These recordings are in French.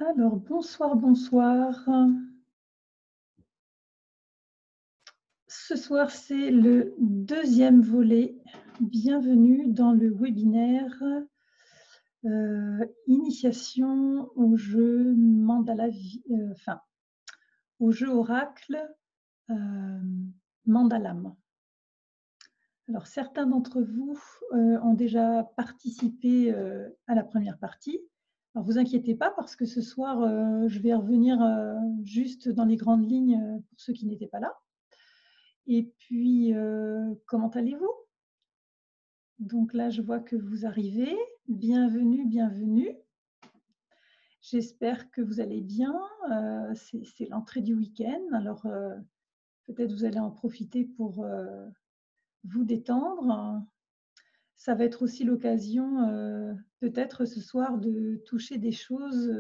Alors, bonsoir, bonsoir. Ce soir, c'est le deuxième volet. Bienvenue dans le webinaire Initiation au jeu Mandala, au jeu Oracle Mandalam. Alors, certains d'entre vous ont déjà participé à la première partie. Alors, vous inquiétez pas parce que ce soir, je vais revenir juste dans les grandes lignes pour ceux qui n'étaient pas là. Et puis, comment allez-vous? Donc là, je vois que vous arrivez. Bienvenue, bienvenue. J'espère que vous allez bien. C'est l'entrée du week-end. Alors, peut-être vous allez en profiter pour vous détendre. Ça va être aussi l'occasion, peut-être ce soir, de toucher des choses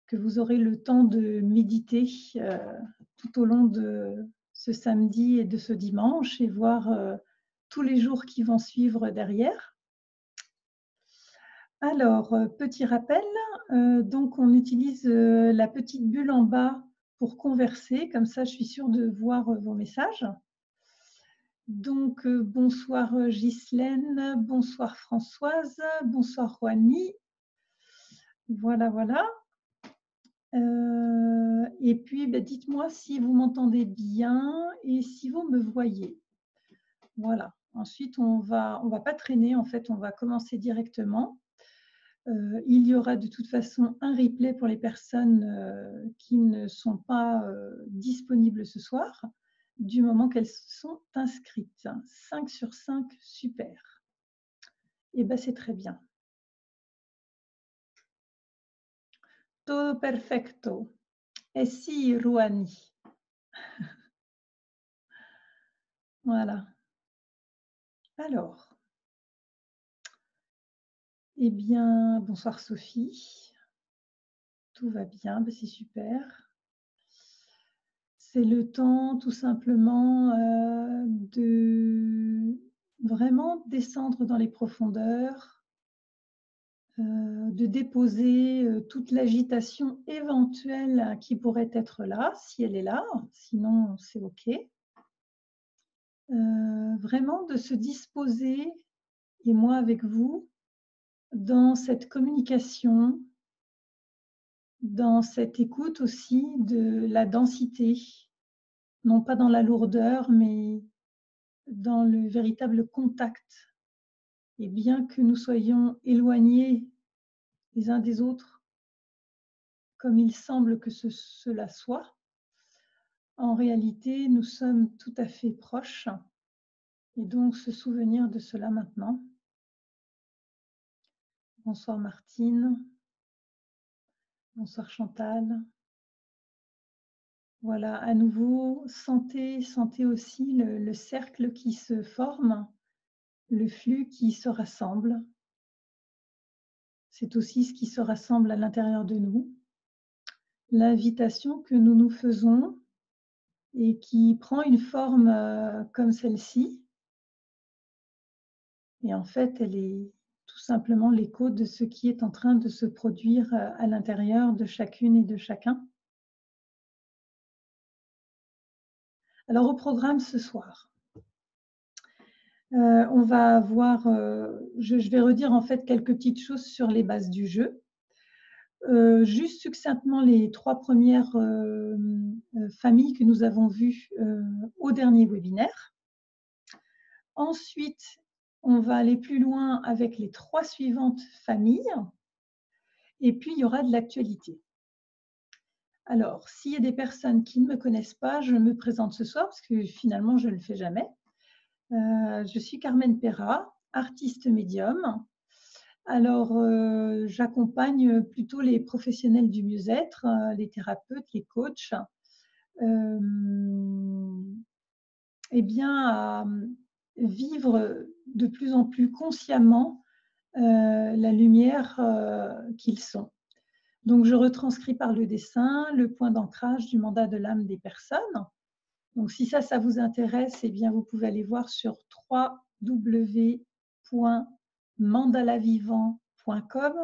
que vous aurez le temps de méditer tout au long de ce samedi et de ce dimanche et voir tous les jours qui vont suivre derrière. Alors, petit rappel, donc on utilise la petite bulle en bas pour converser, comme ça je suis sûre de voir vos messages. Donc, bonsoir Ghislaine, bonsoir Françoise, bonsoir Juanie. Voilà, voilà. Et puis, dites-moi si vous m'entendez bien et si vous me voyez. Voilà. Ensuite, on va pas traîner, en fait, on va commencer directement. Il y aura de toute façon un replay pour les personnes qui ne sont pas disponibles ce soir, du moment qu'elles sont inscrites. 5 sur 5, super. Et bien, c'est très bien. Todo perfecto. E si, Rouhani. Voilà. Alors, eh bien, bonsoir Sophie. Tout va bien, c'est super. C'est le temps tout simplement de vraiment descendre dans les profondeurs, de déposer toute l'agitation éventuelle qui pourrait être là, si elle est là, sinon c'est OK. Vraiment de se disposer, et moi avec vous, dans cette communication, dans cette écoute aussi de la densité, non pas dans la lourdeur, mais dans le véritable contact. Et bien que nous soyons éloignés les uns des autres, comme il semble que cela soit, en réalité, nous sommes tout à fait proches. Et donc, se souvenir de cela maintenant. Bonsoir Martine. Bonsoir Chantal. Voilà, à nouveau, sentez aussi le cercle qui se forme, le flux qui se rassemble. C'est aussi ce qui se rassemble à l'intérieur de nous. L'invitation que nous nous faisons et qui prend une forme comme celle-ci. Et en fait, elle est tout simplement l'écho de ce qui est en train de se produire à l'intérieur de chacune et de chacun. Alors, au programme ce soir, on va voir, je vais redire en fait quelques petites choses sur les bases du jeu. Juste succinctement les 3 premières familles que nous avons vues au dernier webinaire. Ensuite, on va aller plus loin avec les 3 suivantes familles. Et puis, il y aura de l'actualité. Alors, s'il y a des personnes qui ne me connaissent pas, je me présente ce soir parce que finalement, je ne le fais jamais. Je suis Carmen Perra, artiste médium. Alors, j'accompagne plutôt les professionnels du mieux-être, les thérapeutes, les coachs, eh bien, à vivre de plus en plus consciemment la lumière qu'ils sont. Donc, je retranscris par le dessin le point d'ancrage du mandat de l'âme des personnes. Donc, si ça vous intéresse, eh bien, vous pouvez aller voir sur www.mandalavivant.com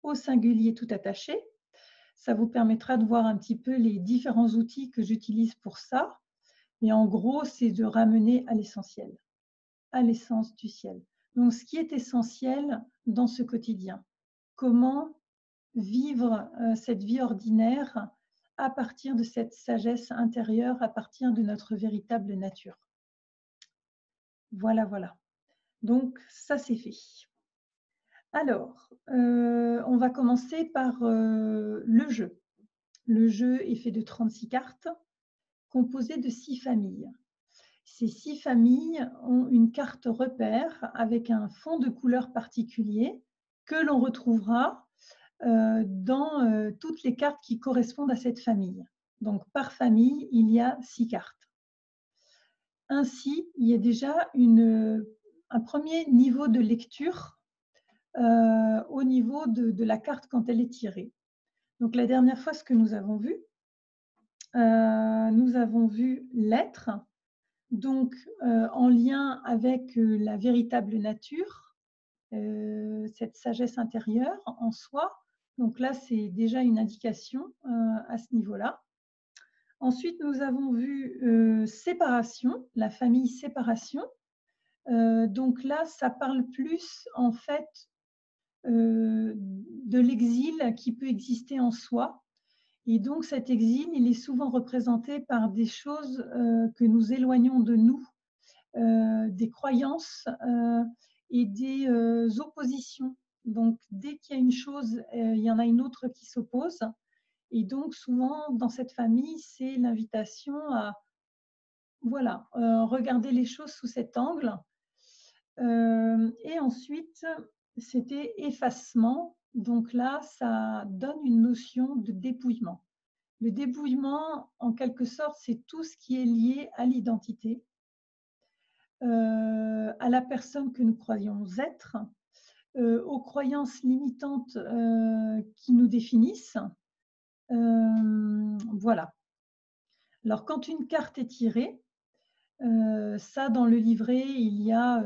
au singulier tout attaché. Ça vous permettra de voir un petit peu les différents outils que j'utilise pour ça. Et en gros, c'est de ramener à l'essentiel, à l'essence du ciel. Donc, ce qui est essentiel dans ce quotidien. Comment vivre cette vie ordinaire à partir de cette sagesse intérieure, à partir de notre véritable nature. Voilà, voilà. Donc, ça, c'est fait. Alors, on va commencer par le jeu. Le jeu est fait de 36 cartes, composées de 6 familles. Ces 6 familles ont une carte repère avec un fond de couleur particulier que l'on retrouvera dans toutes les cartes qui correspondent à cette famille. Donc, par famille, il y a 6 cartes. Ainsi, il y a déjà un premier niveau de lecture au niveau de la carte quand elle est tirée. Donc, la dernière fois, ce que nous avons vu l'être, donc en lien avec la véritable nature, cette sagesse intérieure en soi. Donc là, c'est déjà une indication à ce niveau-là. Ensuite, nous avons vu séparation, la famille séparation. Donc là, ça parle plus en fait de l'exil qui peut exister en soi. Et donc cet exil, il est souvent représenté par des choses que nous éloignons de nous, des croyances et des oppositions. Donc dès qu'il y a une chose, il y en a une autre qui s'oppose. Et donc souvent dans cette famille, c'est l'invitation à voilà, regarder les choses sous cet angle. Et ensuite, c'était effacement. Donc là, ça donne une notion de dépouillement. Le dépouillement, en quelque sorte, c'est tout ce qui est lié à l'identité, à la personne que nous croyons être, aux croyances limitantes qui nous définissent. Voilà. Alors, quand une carte est tirée, ça, dans le livret, il y a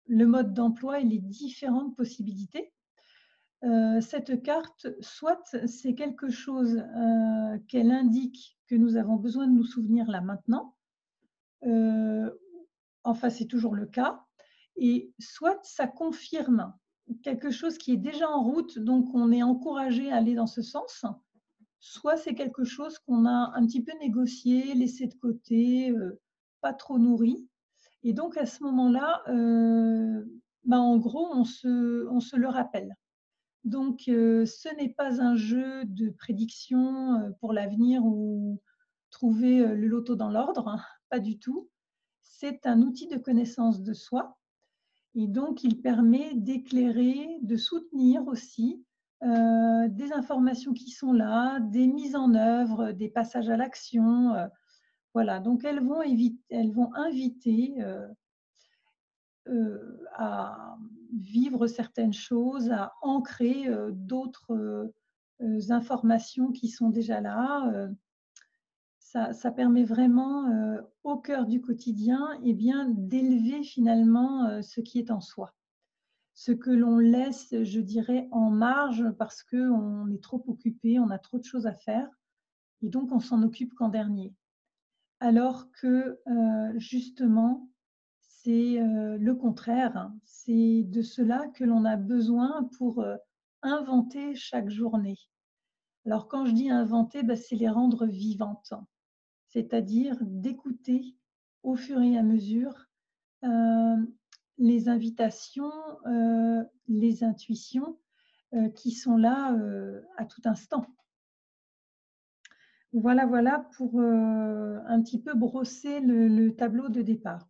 le mode d'emploi et les différentes possibilités. Cette carte, soit c'est quelque chose qu'elle indique que nous avons besoin de nous souvenir là maintenant, enfin c'est toujours le cas, et soit ça confirme quelque chose qui est déjà en route, donc on est encouragé à aller dans ce sens, soit c'est quelque chose qu'on a un petit peu négocié, laissé de côté, pas trop nourri. Et donc à ce moment-là, en gros, on se le rappelle. Donc ce n'est pas un jeu de prédiction pour l'avenir ou trouver le loto dans l'ordre, hein, pas du tout. C'est un outil de connaissance de soi et donc il permet d'éclairer, de soutenir aussi des informations qui sont là, des mises en œuvre, des passages à l'action. Voilà, donc elles vont inviter à vivre certaines choses, à ancrer d'autres informations qui sont déjà là. Ça permet vraiment, au cœur du quotidien, eh bien, d'élever finalement ce qui est en soi. Ce que l'on laisse, je dirais, en marge parce qu'on est trop occupé, on a trop de choses à faire et donc on s'en occupe qu'en dernier. Alors que justement, c'est le contraire, hein. C'est de cela que l'on a besoin pour inventer chaque journée. Alors quand je dis inventer, c'est les rendre vivantes, c'est-à-dire d'écouter au fur et à mesure les invitations, les intuitions qui sont là à tout instant. Voilà, voilà pour un petit peu brosser le tableau de départ.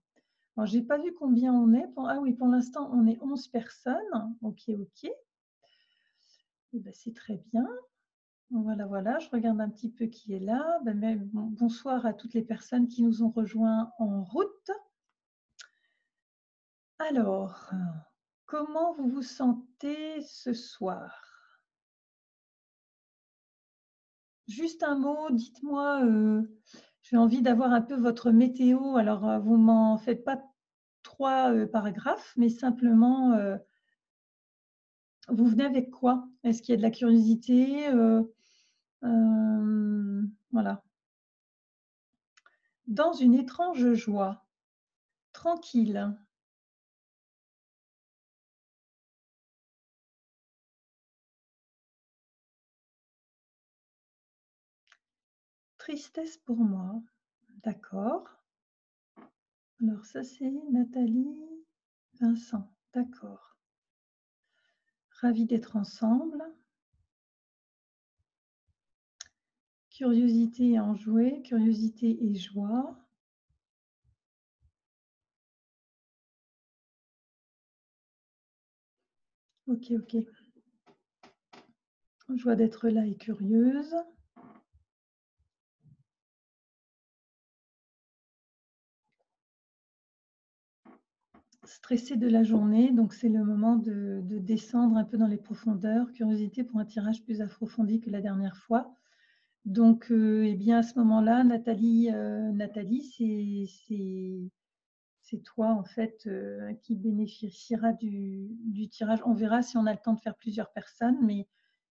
Alors, je n'ai pas vu combien on est. Ah oui, pour l'instant, on est 11 personnes. Ok, ok. Eh ben, c'est très bien. Voilà, voilà. Je regarde un petit peu qui est là. Bonsoir à toutes les personnes qui nous ont rejoints en route. Alors, comment vous vous sentez ce soir? Juste un mot, dites-moi, j'ai envie d'avoir un peu votre météo. Alors, vous m'en faites pas 3 paragraphes, mais simplement, vous venez avec quoi? Est-ce qu'il y a de la curiosité? Voilà. Dans une étrange joie, tranquille, tristesse pour moi. D'accord. Alors ça, c'est Nathalie, Vincent. D'accord. Ravi d'être ensemble. Curiosité et enjouée, curiosité et joie. OK, OK. Joie d'être là et curieuse. Stressée de la journée, donc c'est le moment de descendre un peu dans les profondeurs. Curiosité pour un tirage plus approfondi que la dernière fois. Donc, eh bien, à ce moment-là, Nathalie, c'est toi, en fait, qui bénéficiera du tirage. On verra si on a le temps de faire plusieurs personnes, mais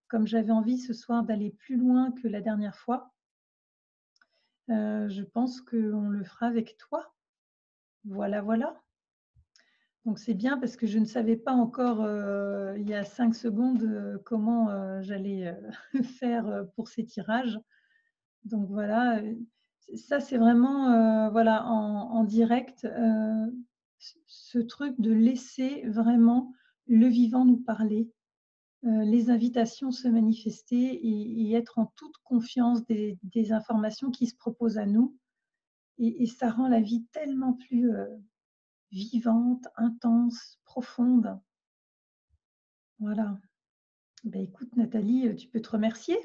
comme j'avais envie ce soir d'aller plus loin que la dernière fois, je pense qu'on le fera avec toi. Voilà, voilà. Donc c'est bien parce que je ne savais pas encore, il y a 5 secondes, comment, j'allais, faire, pour ces tirages. Donc voilà, ça c'est vraiment, voilà, en direct, ce truc de laisser vraiment le vivant nous parler, les invitations se manifester et être en toute confiance des informations qui se proposent à nous et ça rend la vie tellement plus, vivante, intense, profonde. Voilà. Ben écoute Nathalie, tu peux te remercier.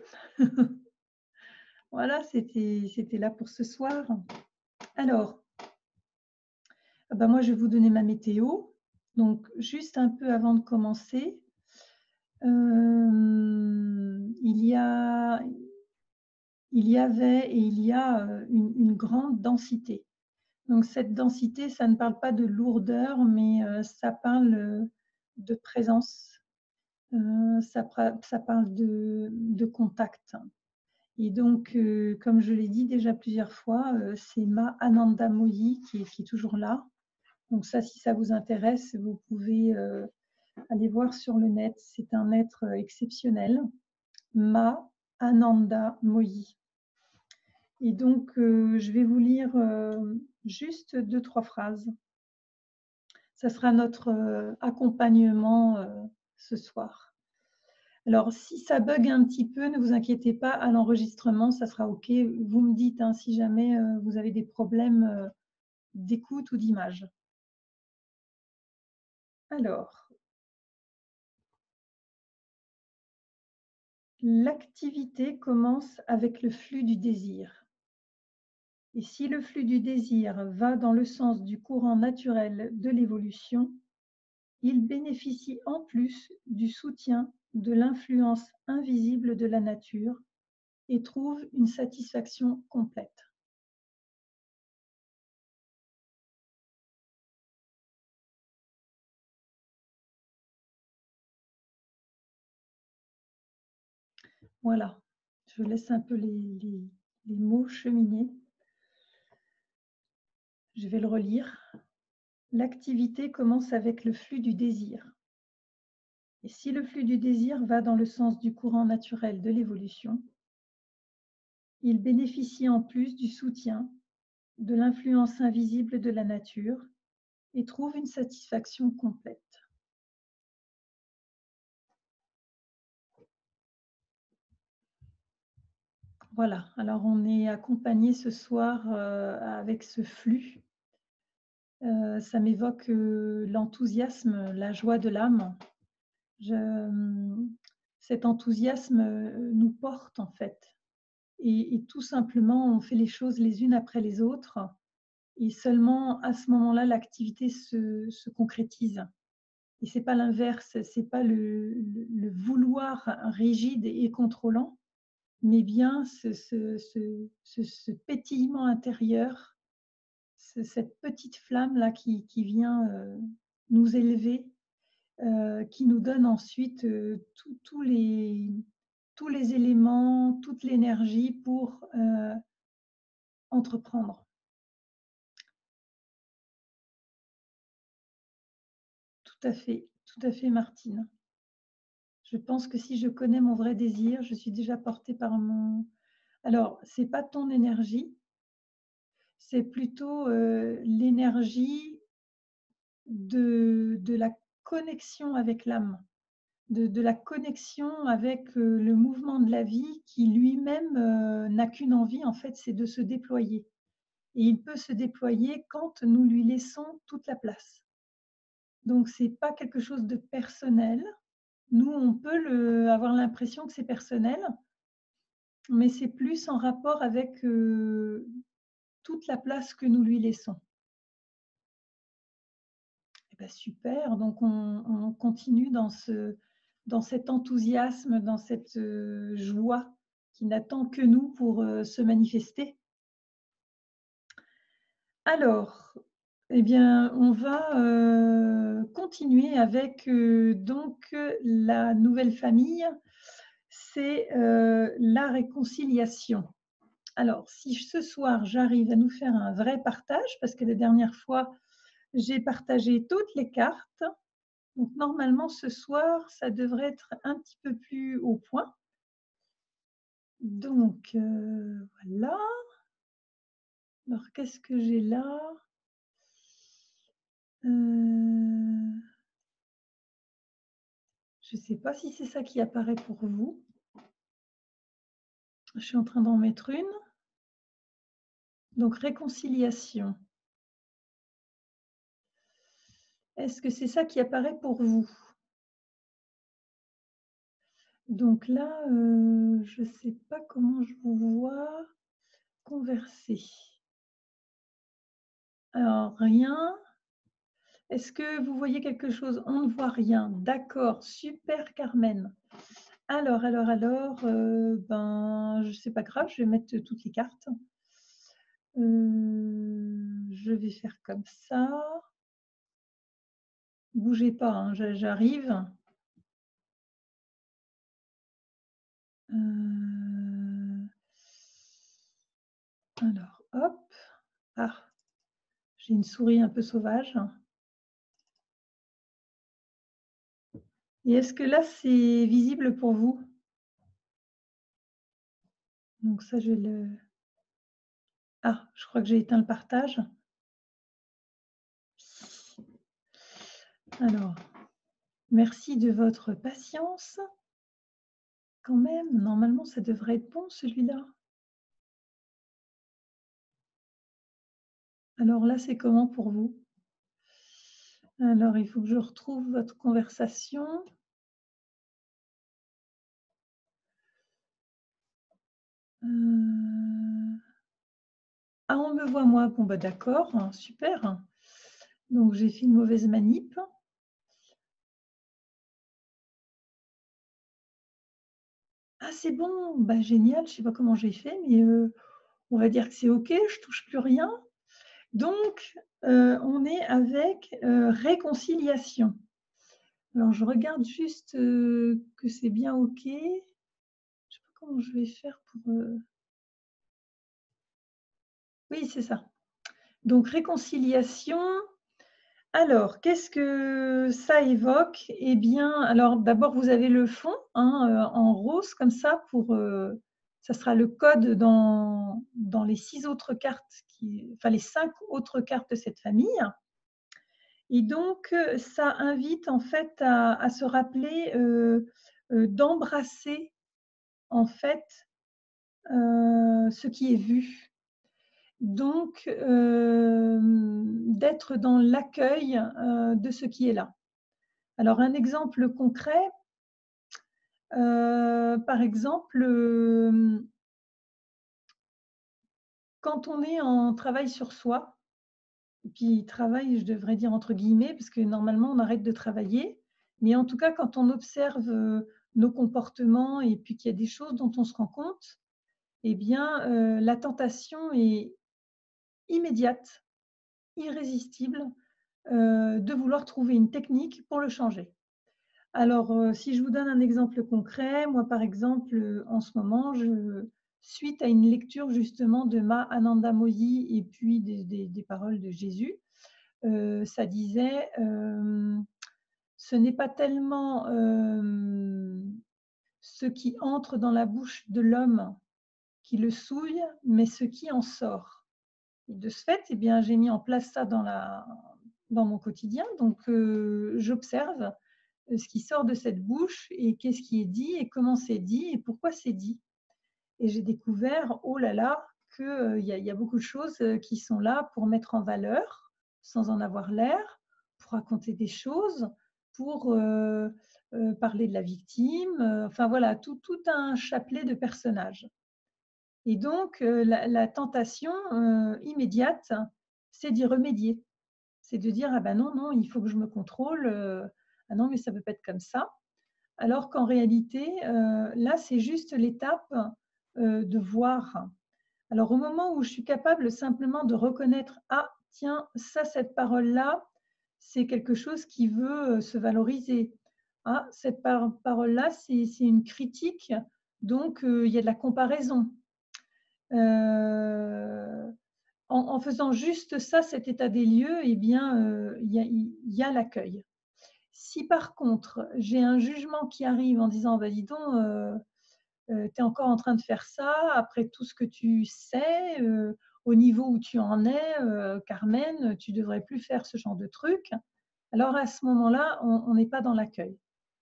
Voilà, c'était là pour ce soir. Alors, ah bah, moi je vais vous donner ma météo. Donc juste un peu avant de commencer, il y a il y avait et il y a, une grande densité. Donc cette densité, ça ne parle pas de lourdeur, mais, ça parle, de présence, ça parle de contact. Et donc, comme je l'ai dit déjà plusieurs fois, c'est Ma Ananda Moyi qui est toujours là. Donc ça, si ça vous intéresse, vous pouvez, aller voir sur le net. C'est un être, exceptionnel, Ma Ananda Moyi. Et donc, je vais vous lire, juste deux trois phrases. Ça sera notre, accompagnement, ce soir. Alors, si ça bug un petit peu, ne vous inquiétez pas, à l'enregistrement, ça sera OK. Vous me dites, hein, si jamais, vous avez des problèmes, d'écoute ou d'image. Alors, l'activité commence avec le flux du désir. Et si le flux du désir va dans le sens du courant naturel de l'évolution, il bénéficie en plus du soutien de l'influence invisible de la nature et trouve une satisfaction complète. Voilà, je laisse un peu les mots cheminer. Je vais le relire. L'activité commence avec le flux du désir. Et si le flux du désir va dans le sens du courant naturel de l'évolution, il bénéficie en plus du soutien de l'influence invisible de la nature et trouve une satisfaction complète. Voilà, alors on est accompagné ce soir avec ce flux. Ça m'évoque l'enthousiasme, la joie de l'âme. Cet enthousiasme nous porte en fait. Et tout simplement, on fait les choses les unes après les autres. Et seulement à ce moment-là, l'activité se concrétise. Et c'est pas l'inverse, c'est pas le vouloir rigide et contrôlant, mais bien ce pétillement intérieur, cette petite flamme-là qui vient nous élever, qui nous donne ensuite tous les tous les éléments, toute l'énergie pour entreprendre. Tout à fait, Martine. Je pense que si je connais mon vrai désir, je suis déjà portée par mon... Alors, c'est pas ton énergie, c'est plutôt l'énergie de la connexion avec l'âme, de la connexion avec le mouvement de la vie qui lui-même n'a qu'une envie, en fait, c'est de se déployer. Et il peut se déployer quand nous lui laissons toute la place. Donc, ce n'est pas quelque chose de personnel. Nous, on peut avoir l'impression que c'est personnel, mais c'est plus en rapport avec toute la place que nous lui laissons. Eh ben, super, donc on continue dans cet enthousiasme, dans cette joie qui n'attend que nous pour se manifester. Alors, eh bien, on va continuer avec donc la nouvelle famille, c'est la réconciliation. Alors, si ce soir j'arrive à nous faire un vrai partage, parce que la dernière fois j'ai partagé toutes les cartes, donc normalement ce soir ça devrait être un petit peu plus au point. Donc voilà. Alors qu'est-ce que j'ai là? Je ne sais pas si c'est ça qui apparaît pour vous. Je suis en train d'en mettre une. Donc réconciliation. Est-ce que c'est ça qui apparaît pour vous? Donc là, je ne sais pas comment je vous vois converser. Alors, rien. Est-ce que vous voyez quelque chose? On ne voit rien. D'accord, super Carmen. Alors, ben, c'est pas grave, je vais mettre toutes les cartes. Je vais faire comme ça. Bougez pas, hein, j'arrive. Alors, hop. Ah, j'ai une souris un peu sauvage. Et est-ce que là, c'est visible pour vous? Donc ça, je vais le... Ah, je crois que j'ai éteint le partage. Alors, merci de votre patience. Quand même, normalement, ça devrait être bon, celui-là. Alors là, c'est comment pour vous? Alors, il faut que je retrouve votre conversation. Ah, on me voit moi. Bon, bah d'accord, hein, super. Donc, j'ai fait une mauvaise manip. Ah, c'est bon, bah génial, je ne sais pas comment j'ai fait, mais on va dire que c'est OK, je touche plus rien. Donc, on est avec réconciliation. Alors, je regarde juste que c'est bien OK. Je ne sais pas comment je vais faire pour... Oui, c'est ça. Donc, réconciliation. Alors, qu'est-ce que ça évoque? Eh bien, alors d'abord, vous avez le fond hein, en rose comme ça pour... ça sera le code dans les 6 autres cartes, enfin les 5 autres cartes de cette famille. Et donc, ça invite en fait à se rappeler d'embrasser en fait ce qui est vu. Donc, d'être dans l'accueil de ce qui est là. Alors, un exemple concret, par exemple, quand on est en travail sur soi, et puis travail, je devrais dire entre guillemets, parce que normalement, on arrête de travailler, mais en tout cas, quand on observe nos comportements et puis qu'il y a des choses dont on se rend compte, eh bien, la tentation est immédiate, irrésistible, de vouloir trouver une technique pour le changer. Alors, si je vous donne un exemple concret, moi, par exemple, en ce moment, suite à une lecture justement de Ma Ananda Moyi et puis des paroles de Jésus, ça disait, ce n'est pas tellement, ce qui entre dans la bouche de l'homme qui le souille, mais ce qui en sort. Et de ce fait, eh bien, j'ai mis en place ça dans mon quotidien. Donc, j'observe ce qui sort de cette bouche et qu'est-ce qui est dit et comment c'est dit et pourquoi c'est dit. Et j'ai découvert, oh là là, qu'il y a beaucoup de choses qui sont là pour mettre en valeur, sans en avoir l'air, pour raconter des choses, pour parler de la victime, enfin voilà, tout un chapelet de personnages. Et donc, la tentation immédiate, c'est d'y remédier. C'est de dire: «Ah ben non, non, il faut que je me contrôle, ah non, mais ça peut pas être comme ça». Alors qu'en réalité, là, c'est juste l'étape, de voir. Alors au moment où je suis capable simplement de reconnaître: «Ah tiens, ça, cette parole-là, c'est quelque chose qui veut, se valoriser. Ah, cette parole-là, c'est une critique, donc il y a de la comparaison». Heu, en faisant juste ça, cet état des lieux, eh bien, il y a l'accueil. Si par contre, j'ai un jugement qui arrive en disant: «Bah, dis donc, tu es encore en train de faire ça après tout ce que tu sais, au niveau où tu en es, Carmen, tu devrais plus faire ce genre de truc». Alors à ce moment-là, on n'est pas dans l'accueil.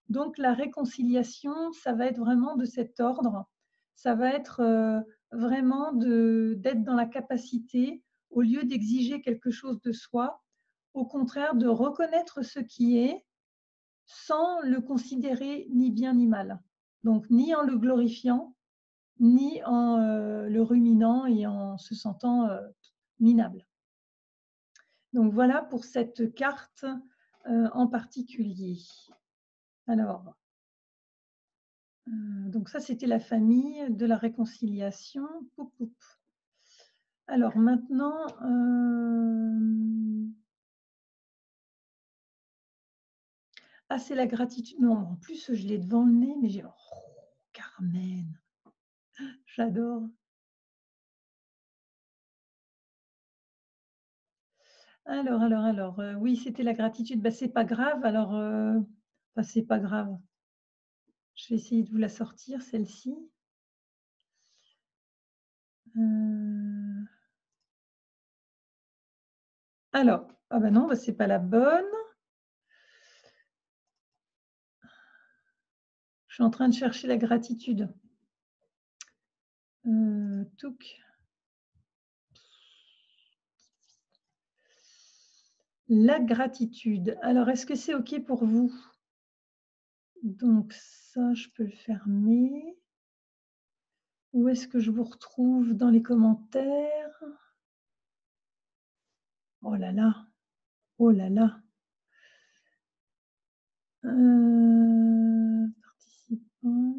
Donc la réconciliation, ça va être vraiment de cet ordre. Ça va être, vraiment d'être dans la capacité, au lieu d'exiger quelque chose de soi, au contraire de reconnaître ce qui est, sans le considérer ni bien ni mal. Donc ni en le glorifiant, ni en, le ruminant et en se sentant, minable. Donc voilà pour cette carte, en particulier. Alors, donc ça, c'était la famille, de la réconciliation. Poup, poup. Alors maintenant, ah, c'est la gratitude. Non, en plus, je l'ai devant le nez, mais j'ai oh, Carmen, j'adore. Alors, oui, c'était la gratitude. Bah, c'est pas grave, alors, enfin, c'est pas grave. Je vais essayer de vous la sortir, celle-ci. Heu, alors, ah bah non, bah, c'est pas la bonne. Je suis en train de chercher la gratitude. Touc. La gratitude. Alors, est-ce que c'est OK pour vous? Donc ça, je peux le fermer. Où est-ce que je vous retrouve dans les commentaires? Oh là là, oh là là. Participants.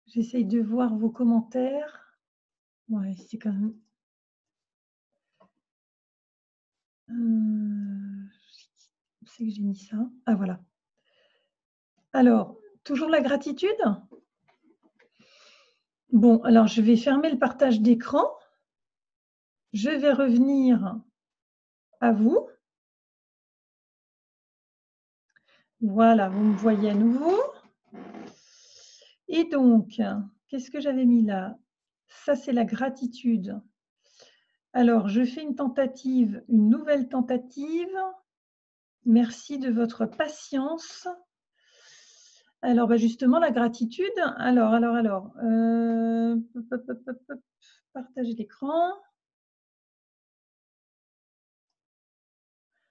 J'essaye de voir vos commentaires. Ouais, c'est quand même, où c'est que j'ai mis ça? Ah voilà. Alors, toujours la gratitude? Bon, alors je vais fermer le partage d'écran. Je vais revenir à vous. Voilà, vous me voyez à nouveau. Et donc, qu'est-ce que j'avais mis là? Ça, c'est la gratitude. Alors, je fais une tentative, une nouvelle tentative. Merci de votre patience. Alors, bah, justement, la gratitude. Alors, hop, partager l'écran.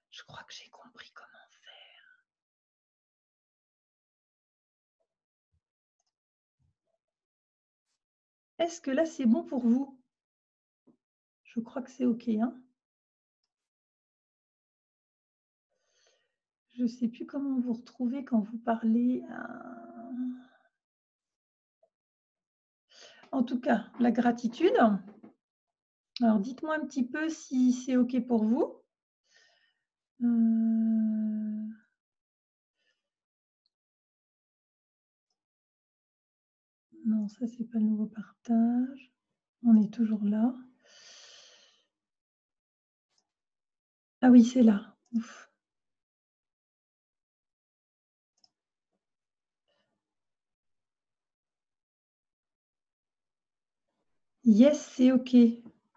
Je crois que j'ai compris comment faire. Est-ce que là, c'est bon pour vous? Je crois que c'est OK, hein? Je ne sais plus comment vous retrouver quand vous parlez. En tout cas, la gratitude. Alors, dites-moi un petit peu si c'est OK pour vous. Heu Non, ça, c'est pas le nouveau partage. On est toujours là. Ah oui, c'est là. Ouf. Yes, c'est OK.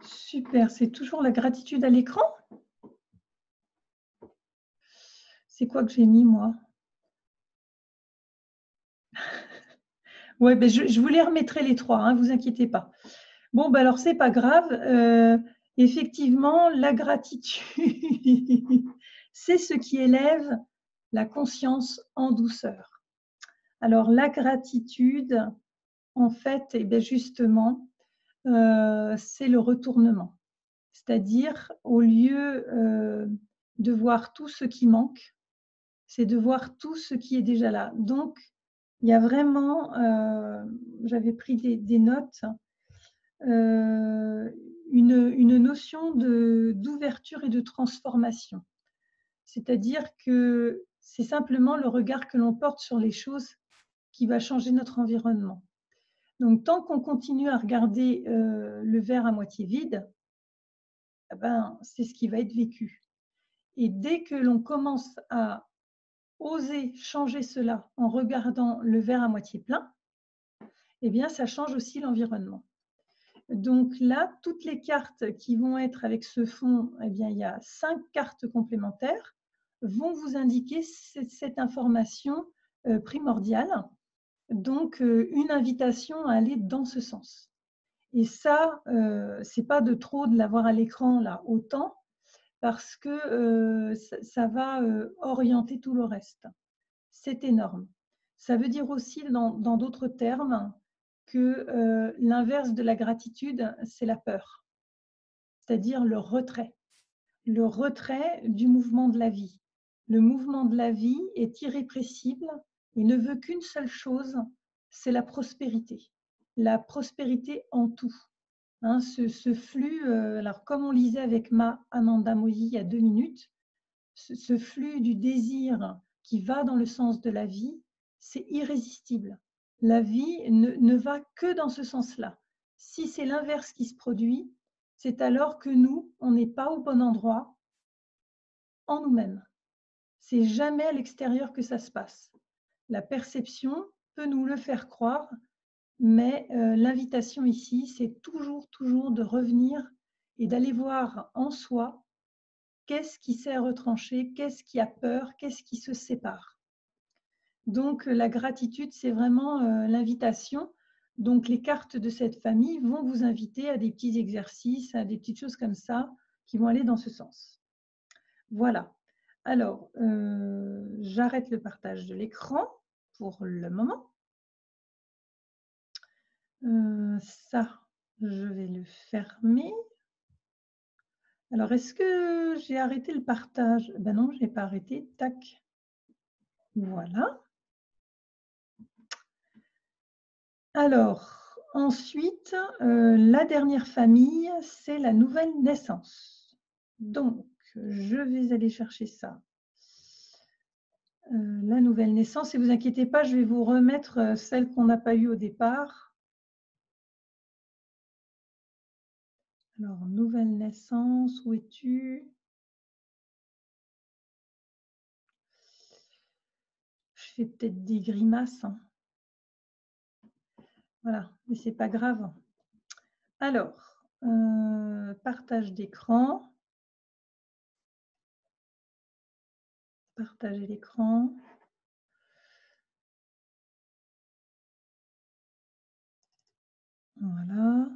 Super, c'est toujours la gratitude à l'écran? C'est quoi que j'ai mis moi? Ouais, ben je vous les remettrai les 3, hein, vous inquiétez pas. Bon, bah, alors c'est pas grave, effectivement, la gratitude, c'est ce qui élève la conscience en douceur. Alors la gratitude, en fait, et beh, justement, c'est le retournement. C'est-à-dire, au lieu, de voir tout ce qui manque, c'est de voir tout ce qui est déjà là. Donc, il y a vraiment, j'avais pris des notes, une notion d'ouverture et de transformation. C'est-à-dire que c'est simplement le regard que l'on porte sur les choses qui va changer notre environnement. Donc tant qu'on continue à regarder, le verre à moitié vide, eh ben, c'est ce qui va être vécu. Et dès que l'on commence à oser changer cela en regardant le verre à moitié plein, eh bien ça change aussi l'environnement. Donc là, toutes les cartes qui vont être avec ce fond, eh bien, il y a 5 cartes complémentaires, vont vous indiquer cette information primordiale. Donc, une invitation à aller dans ce sens. Et ça, c'est pas de trop de l'avoir à l'écran là autant, parce que ça va orienter tout le reste. C'est énorme. Ça veut dire aussi, dans d'autres termes, que l'inverse de la gratitude, c'est la peur, c'est-à-dire le retrait du mouvement de la vie. Le mouvement de la vie est irrépressible et ne veut qu'une seule chose, c'est la prospérité en tout. Hein, ce flux, alors comme on lisait avec Ma Ananda Moyi il y a 2 minutes, ce flux du désir qui va dans le sens de la vie, c'est irrésistible. La vie ne va que dans ce sens-là. Si c'est l'inverse qui se produit, c'est alors que nous, on n'est pas au bon endroit en nous-mêmes. C'est jamais à l'extérieur que ça se passe. La perception peut nous le faire croire, mais l'invitation ici, c'est toujours, toujours de revenir et d'aller voir en soi qu'est-ce qui s'est retranché, qu'est-ce qui a peur, qu'est-ce qui se sépare. Donc la gratitude, c'est vraiment l'invitation. Donc les cartes de cette famille vont vous inviter à des petits exercices, à des petites choses comme ça qui vont aller dans ce sens. Voilà. Alors, j'arrête le partage de l'écran pour le moment. Ça, je vais le fermer. Alors, est-ce que j'ai arrêté le partage? Ben non, je n'ai pas arrêté. Tac. Voilà. Alors, ensuite, la dernière famille, c'est la nouvelle naissance. Donc, je vais aller chercher ça. La nouvelle naissance, et vous inquiétez pas, je vais vous remettre celle qu'on n'a pas eue au départ. Alors, nouvelle naissance, où es-tu? Je fais peut-être des grimaces, hein. Voilà, mais c'est pas grave. Alors, partage d'écran. Partager l'écran. Voilà.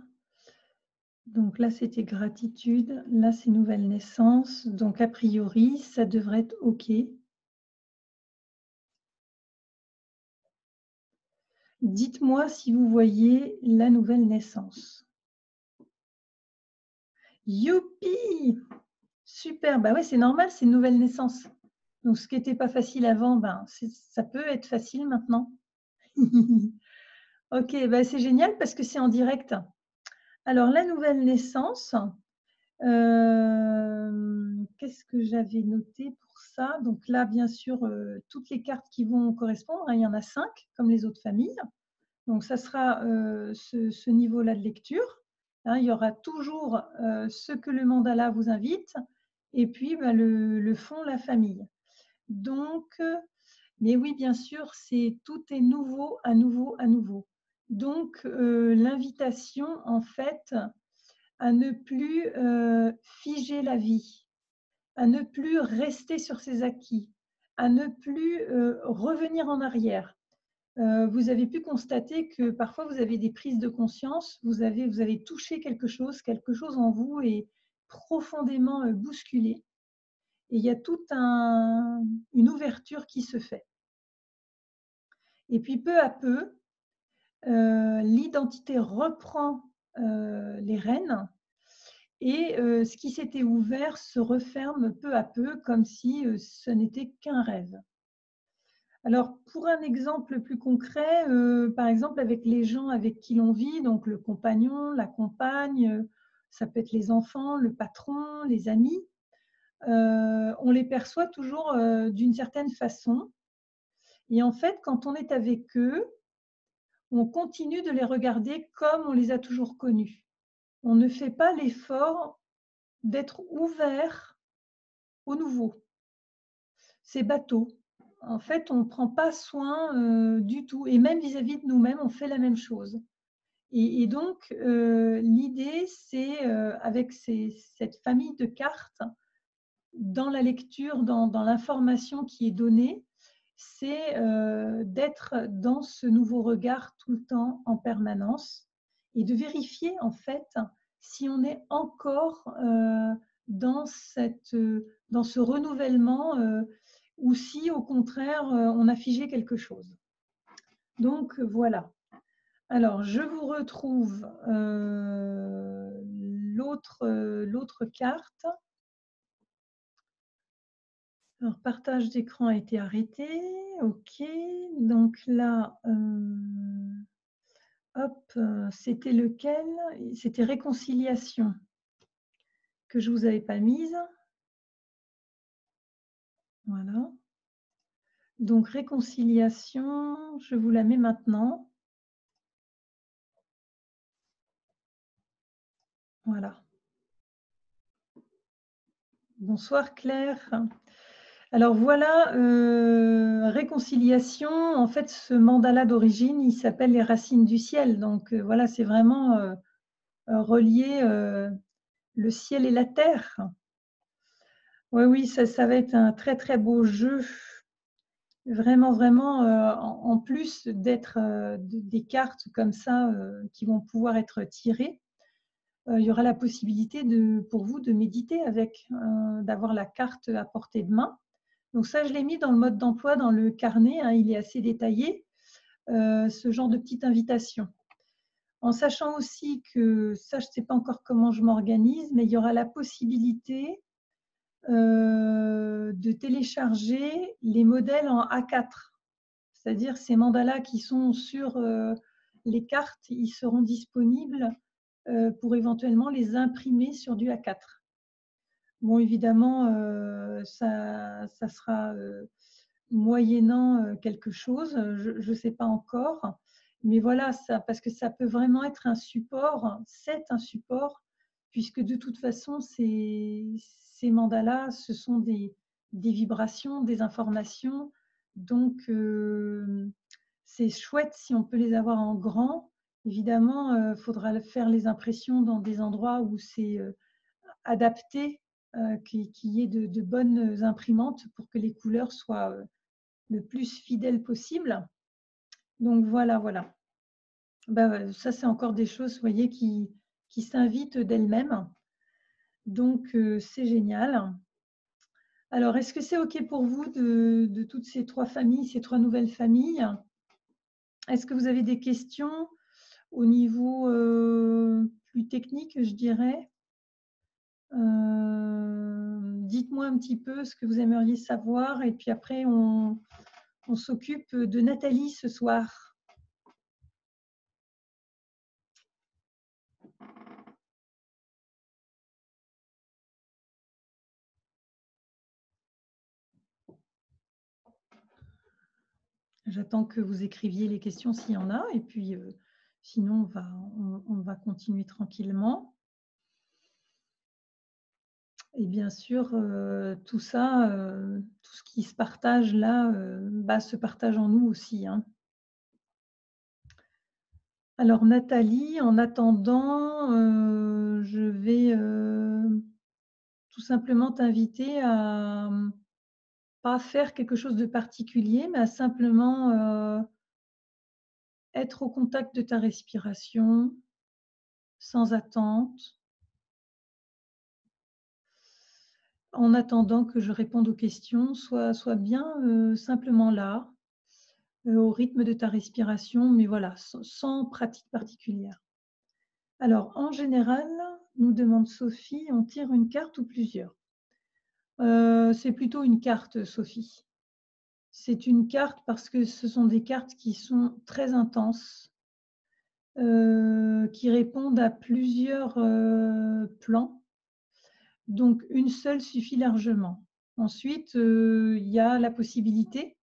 Donc là, c'était gratitude. Là, c'est nouvelle naissance. Donc, a priori, ça devrait être OK. Dites-moi si vous voyez la nouvelle naissance. Youpi! Super! Bah ouais, c'est normal, c'est une nouvelle naissance. Donc, ce qui n'était pas facile avant, ben, ça peut être facile maintenant. OK, bah c'est génial parce que c'est en direct. Alors, la nouvelle naissance, qu'est-ce que j'avais noté pour ça? Donc là, bien sûr, toutes les cartes qui vont correspondre, hein, il y en a 5 comme les autres familles. Donc ça sera ce niveau-là de lecture. Hein, il y aura toujours ce que le mandala vous invite et puis bah, le fond, la famille. Donc, mais oui, bien sûr, tout est nouveau, à nouveau, à nouveau. Donc, l'invitation, en fait, à ne plus figer la vie, à ne plus rester sur ses acquis, à ne plus revenir en arrière. Vous avez pu constater que parfois vous avez des prises de conscience, vous avez touché quelque chose en vous est profondément bousculé. Et il y a toute une ouverture qui se fait. Et puis peu à peu, l'identité reprend les rênes et ce qui s'était ouvert se referme peu à peu comme si ce n'était qu'un rêve. Alors, pour un exemple plus concret, par exemple avec les gens avec qui l'on vit, donc le compagnon, la compagne, ça peut être les enfants, le patron, les amis, on les perçoit toujours d'une certaine façon. Et en fait, quand on est avec eux, on continue de les regarder comme on les a toujours connus. On ne fait pas l'effort d'être ouvert au nouveau. C'est bateau. En fait, on ne prend pas soin du tout. Et même vis-à-vis de nous-mêmes, on fait la même chose. Et donc, l'idée, c'est avec cette famille de cartes, dans la lecture, dans l'information qui est donnée, c'est d'être dans ce nouveau regard tout le temps, en permanence, et de vérifier en fait si on est encore dans ce renouvellement ou si au contraire on a figé quelque chose. Donc voilà. Alors je vous retrouve l'autre carte. Alors, partage d'écran a été arrêté. OK. Donc là, hop, c'était lequel? C'était réconciliation que je ne vous avais pas mise. Voilà. Donc, réconciliation, je vous la mets maintenant. Voilà. Bonsoir Claire. Alors voilà, réconciliation, en fait, ce mandala d'origine, il s'appelle les racines du ciel. Donc voilà, c'est vraiment relier le ciel et la terre. Oui, oui, ça va être un très, très beau jeu. Vraiment, vraiment, en plus d'être des cartes comme ça qui vont pouvoir être tirées, il y aura la possibilité pour vous de méditer avec, d'avoir la carte à portée de main. Donc ça, je l'ai mis dans le mode d'emploi, dans le carnet, hein, il est assez détaillé, ce genre de petite invitation. En sachant aussi que, ça, je ne sais pas encore comment je m'organise, mais il y aura la possibilité de télécharger les modèles en A4. C'est-à-dire ces mandalas qui sont sur les cartes, ils seront disponibles pour éventuellement les imprimer sur du A4. Bon, évidemment, ça sera moyennant quelque chose, je ne sais pas encore. Mais voilà, parce que ça peut vraiment être un support, c'est un support, puisque de toute façon, ces mandalas, ce sont des vibrations, des informations. Donc, c'est chouette si on peut les avoir en grand. Évidemment, il faudra faire les impressions dans des endroits où c'est adapté, qu'il y ait de bonnes imprimantes pour que les couleurs soient le plus fidèles possible. Donc voilà, voilà. Ben, ça, c'est encore des choses, vous voyez, qui s'invitent d'elles-mêmes. Donc, c'est génial. Alors, est-ce que c'est OK pour vous de toutes ces trois familles, ces trois nouvelles familles? Est-ce que vous avez des questions au niveau plus technique, je dirais? Dites-moi un petit peu ce que vous aimeriez savoir et puis après, on s'occupe de Nathalie ce soir. J'attends que vous écriviez les questions s'il y en a et puis, sinon on va continuer tranquillement. Et bien sûr, tout ça, tout ce qui se partage là, se partage en nous aussi, hein. Alors Nathalie, en attendant, je vais, tout simplement t'inviter à, pas faire quelque chose de particulier, mais à simplement, être au contact de ta respiration, sans attente, en attendant que je réponde aux questions. Sois bien, simplement là, au rythme de ta respiration, mais voilà, sans pratique particulière. Alors, en général, nous demande Sophie, on tire une carte ou plusieurs? C'est plutôt une carte, Sophie. C'est une carte parce que ce sont des cartes qui sont très intenses, qui répondent à plusieurs, plans. Donc une seule suffit largement. Ensuite, il y a la possibilité,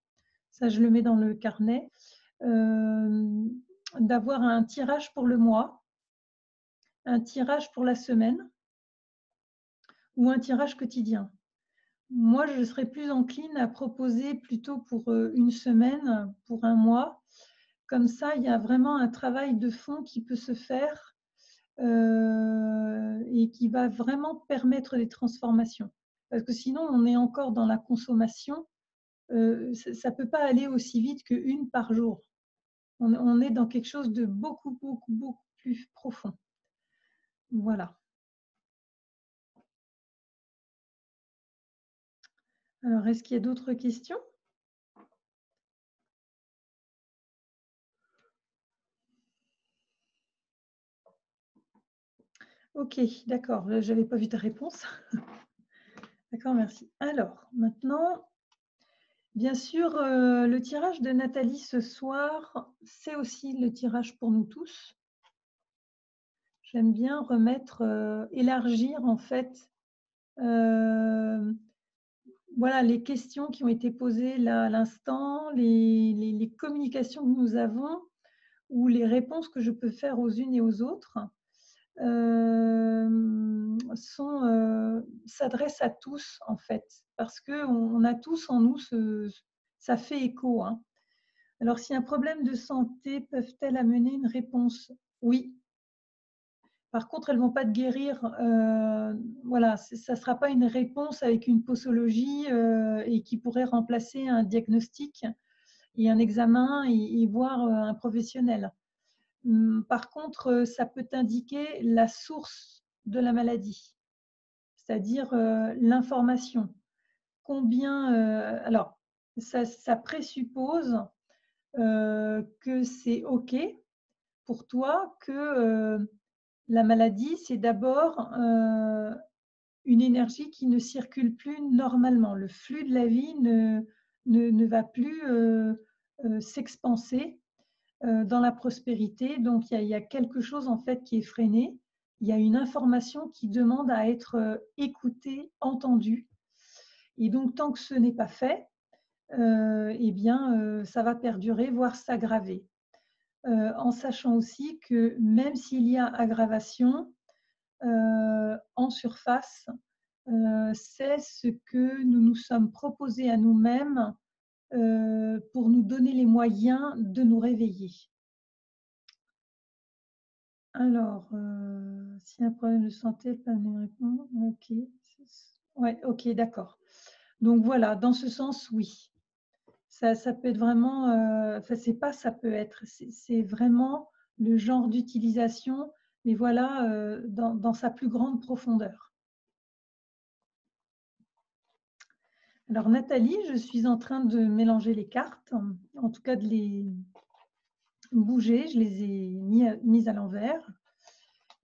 ça je le mets dans le carnet, d'avoir un tirage pour le mois, un tirage pour la semaine ou un tirage quotidien. Moi, je serais plus encline à proposer plutôt pour, une semaine, pour un mois. Comme ça, il y a vraiment un travail de fond qui peut se faire, et qui va vraiment permettre des transformations. Parce que sinon, on est encore dans la consommation, ça ne peut pas aller aussi vite qu'une par jour. On est dans quelque chose de beaucoup, beaucoup, beaucoup plus profond. Voilà. Alors, est-ce qu'il y a d'autres questions? OK, d'accord, je n'avais pas vu ta réponse. D'accord, merci. Alors, maintenant, bien sûr, le tirage de Nathalie ce soir, c'est aussi le tirage pour nous tous. J'aime bien remettre, élargir en fait, voilà, les questions qui ont été posées là à l'instant, les communications que nous avons ou les réponses que je peux faire aux unes et aux autres, s'adressent à tous en fait, parce qu'on a tous en nous ça fait écho, hein. Alors si un problème de santé peuvent-elles amener une réponse? Oui. Par contre, elles ne vont pas te guérir, voilà, ça ne sera pas une réponse avec une posologie, et qui pourrait remplacer un diagnostic et un examen et voir, un professionnel. Par contre, ça peut t'indiquer la source de la maladie, c'est-à-dire, l'information. Combien, alors ça présuppose, que c'est OK pour toi que, la maladie, c'est d'abord, une énergie qui ne circule plus normalement. Le flux de la vie ne va plus, s'expanser, dans la prospérité. Donc il y a quelque chose en fait qui est freiné. Il y a une information qui demande à être, écoutée, entendue et donc tant que ce n'est pas fait, et bien, ça va perdurer, voire s'aggraver. En sachant aussi que même s'il y a aggravation, en surface, c'est ce que nous nous sommes proposés à nous-mêmes, pour nous donner les moyens de nous réveiller. Alors, s'il y a un problème de santé, elle peut amener une réponse. OK. Ouais, OK, d'accord. Donc voilà, dans ce sens, oui. Ça peut être vraiment, enfin, c'est pas ça peut être, c'est vraiment le genre d'utilisation, mais voilà, dans sa plus grande profondeur. Alors Nathalie, je suis en train de mélanger les cartes, en tout cas de les bouger, je les ai mises à l'envers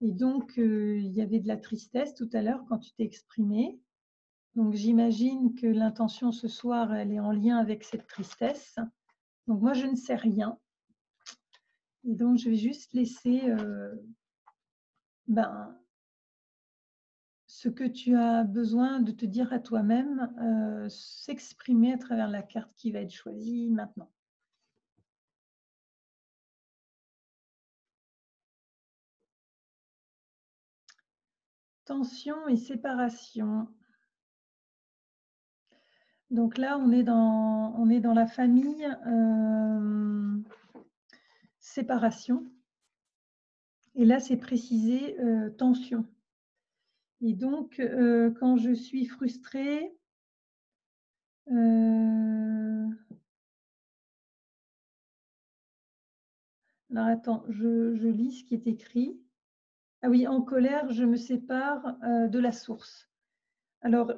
et donc il y avait de la tristesse tout à l'heure quand tu t'es exprimée. Donc j'imagine que l'intention ce soir, elle est en lien avec cette tristesse. Donc moi, je ne sais rien et donc je vais juste laisser, ben, ce que tu as besoin de te dire à toi-même, s'exprimer à travers la carte qui va être choisie maintenant. Tension et séparation. Donc là, on est dans la famille séparation. Et là, c'est précisé tension. Et donc, quand je suis frustrée, alors attends, je lis ce qui est écrit. Ah oui, en colère, je me sépare de la source. Alors,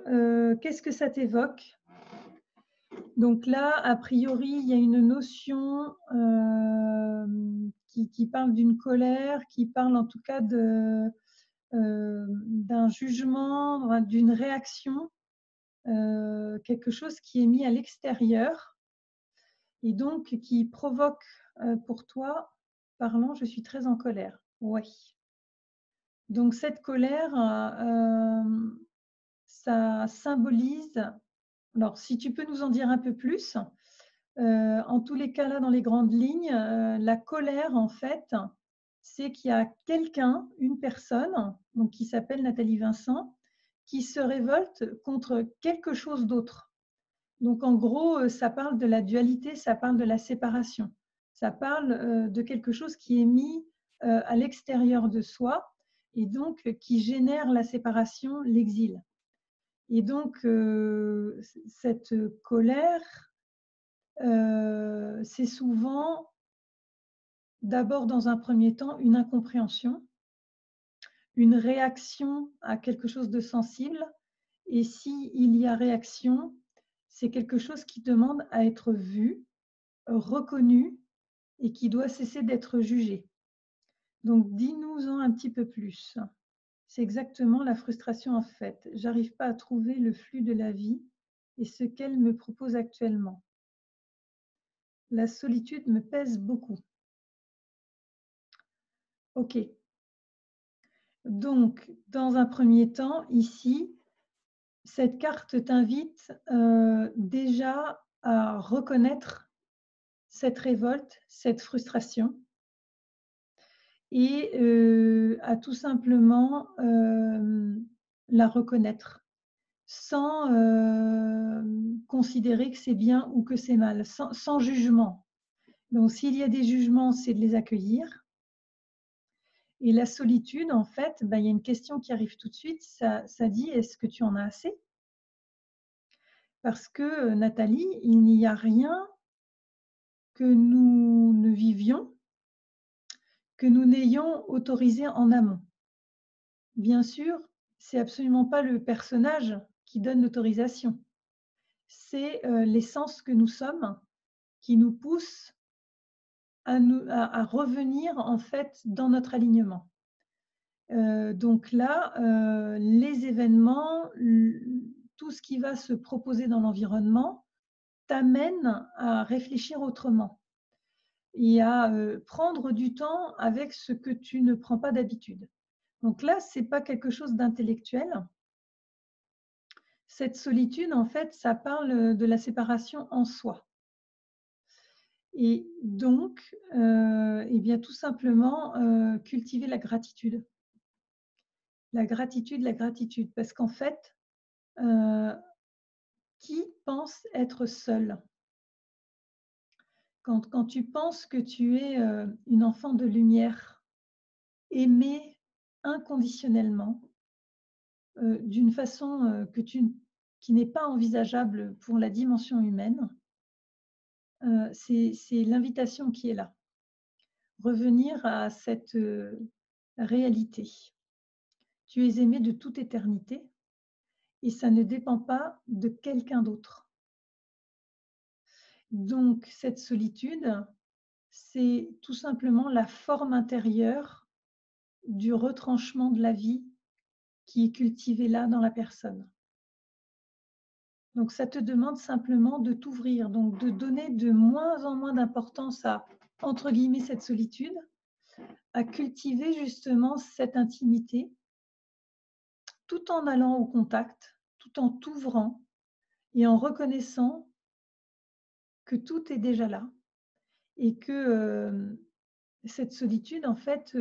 qu'est-ce que ça t'évoque? Donc là, a priori, il y a une notion qui parle d'une colère, qui parle en tout cas d'un jugement, d'une réaction, quelque chose qui est mis à l'extérieur et donc qui provoque pour toi, parlant, je suis très en colère. Oui. Donc cette colère, ça symbolise, alors si tu peux nous en dire un peu plus, en tous les cas là, dans les grandes lignes, la colère en fait, c'est qu'il y a quelqu'un, une personne, donc qui s'appelle Nathalie Vincent, qui se révolte contre quelque chose d'autre. Donc en gros, ça parle de la dualité, ça parle de la séparation. Ça parle de quelque chose qui est mis à l'extérieur de soi et donc qui génère la séparation, l'exil. Et donc cette colère, c'est souvent, d'abord dans un premier temps, une incompréhension, une réaction à quelque chose de sensible. Et s'il y a réaction, c'est quelque chose qui demande à être vu, reconnu et qui doit cesser d'être jugé. Donc, dis-nous-en un petit peu plus. C'est exactement la frustration en fait. J'arrive pas à trouver le flux de la vie et ce qu'elle me propose actuellement. La solitude me pèse beaucoup. Ok. Donc, dans un premier temps, ici, cette carte t'invite déjà à reconnaître cette révolte, cette frustration, et à tout simplement la reconnaître sans considérer que c'est bien ou que c'est mal, sans jugement. Donc, s'il y a des jugements, c'est de les accueillir. Et la solitude, en fait, ben, il y a une question qui arrive tout de suite, ça dit, est-ce que tu en as assez? Parce que, Nathalie, il n'y a rien que nous ne vivions, que nous n'ayons autorisé en amont. Bien sûr, c'est absolument pas le personnage qui donne l'autorisation. C'est l'essence que nous sommes qui nous pousse à revenir en fait dans notre alignement. Donc là, les événements, tout ce qui va se proposer dans l'environnement t'amène à réfléchir autrement et à prendre du temps avec ce que tu ne prends pas d'habitude. Donc là, ce n'est pas quelque chose d'intellectuel. Cette solitude, en fait, ça parle de la séparation en soi. Et donc, eh bien, tout simplement, cultiver la gratitude. La gratitude, parce qu'en fait, qui pense être seul? Quand tu penses que tu es une enfant de lumière, aimée inconditionnellement, d'une façon qui n'est pas envisageable pour la dimension humaine, c'est l'invitation qui est là. Revenir à cette réalité. Tu es aimé de toute éternité et ça ne dépend pas de quelqu'un d'autre. Donc, cette solitude, c'est tout simplement la forme intérieure du retranchement de la vie qui est cultivé là dans la personne. Donc, ça te demande simplement de t'ouvrir, donc de donner de moins en moins d'importance à, entre guillemets, cette solitude, à cultiver justement cette intimité, tout en allant au contact, tout en t'ouvrant et en reconnaissant que tout est déjà là et que cette solitude, en fait,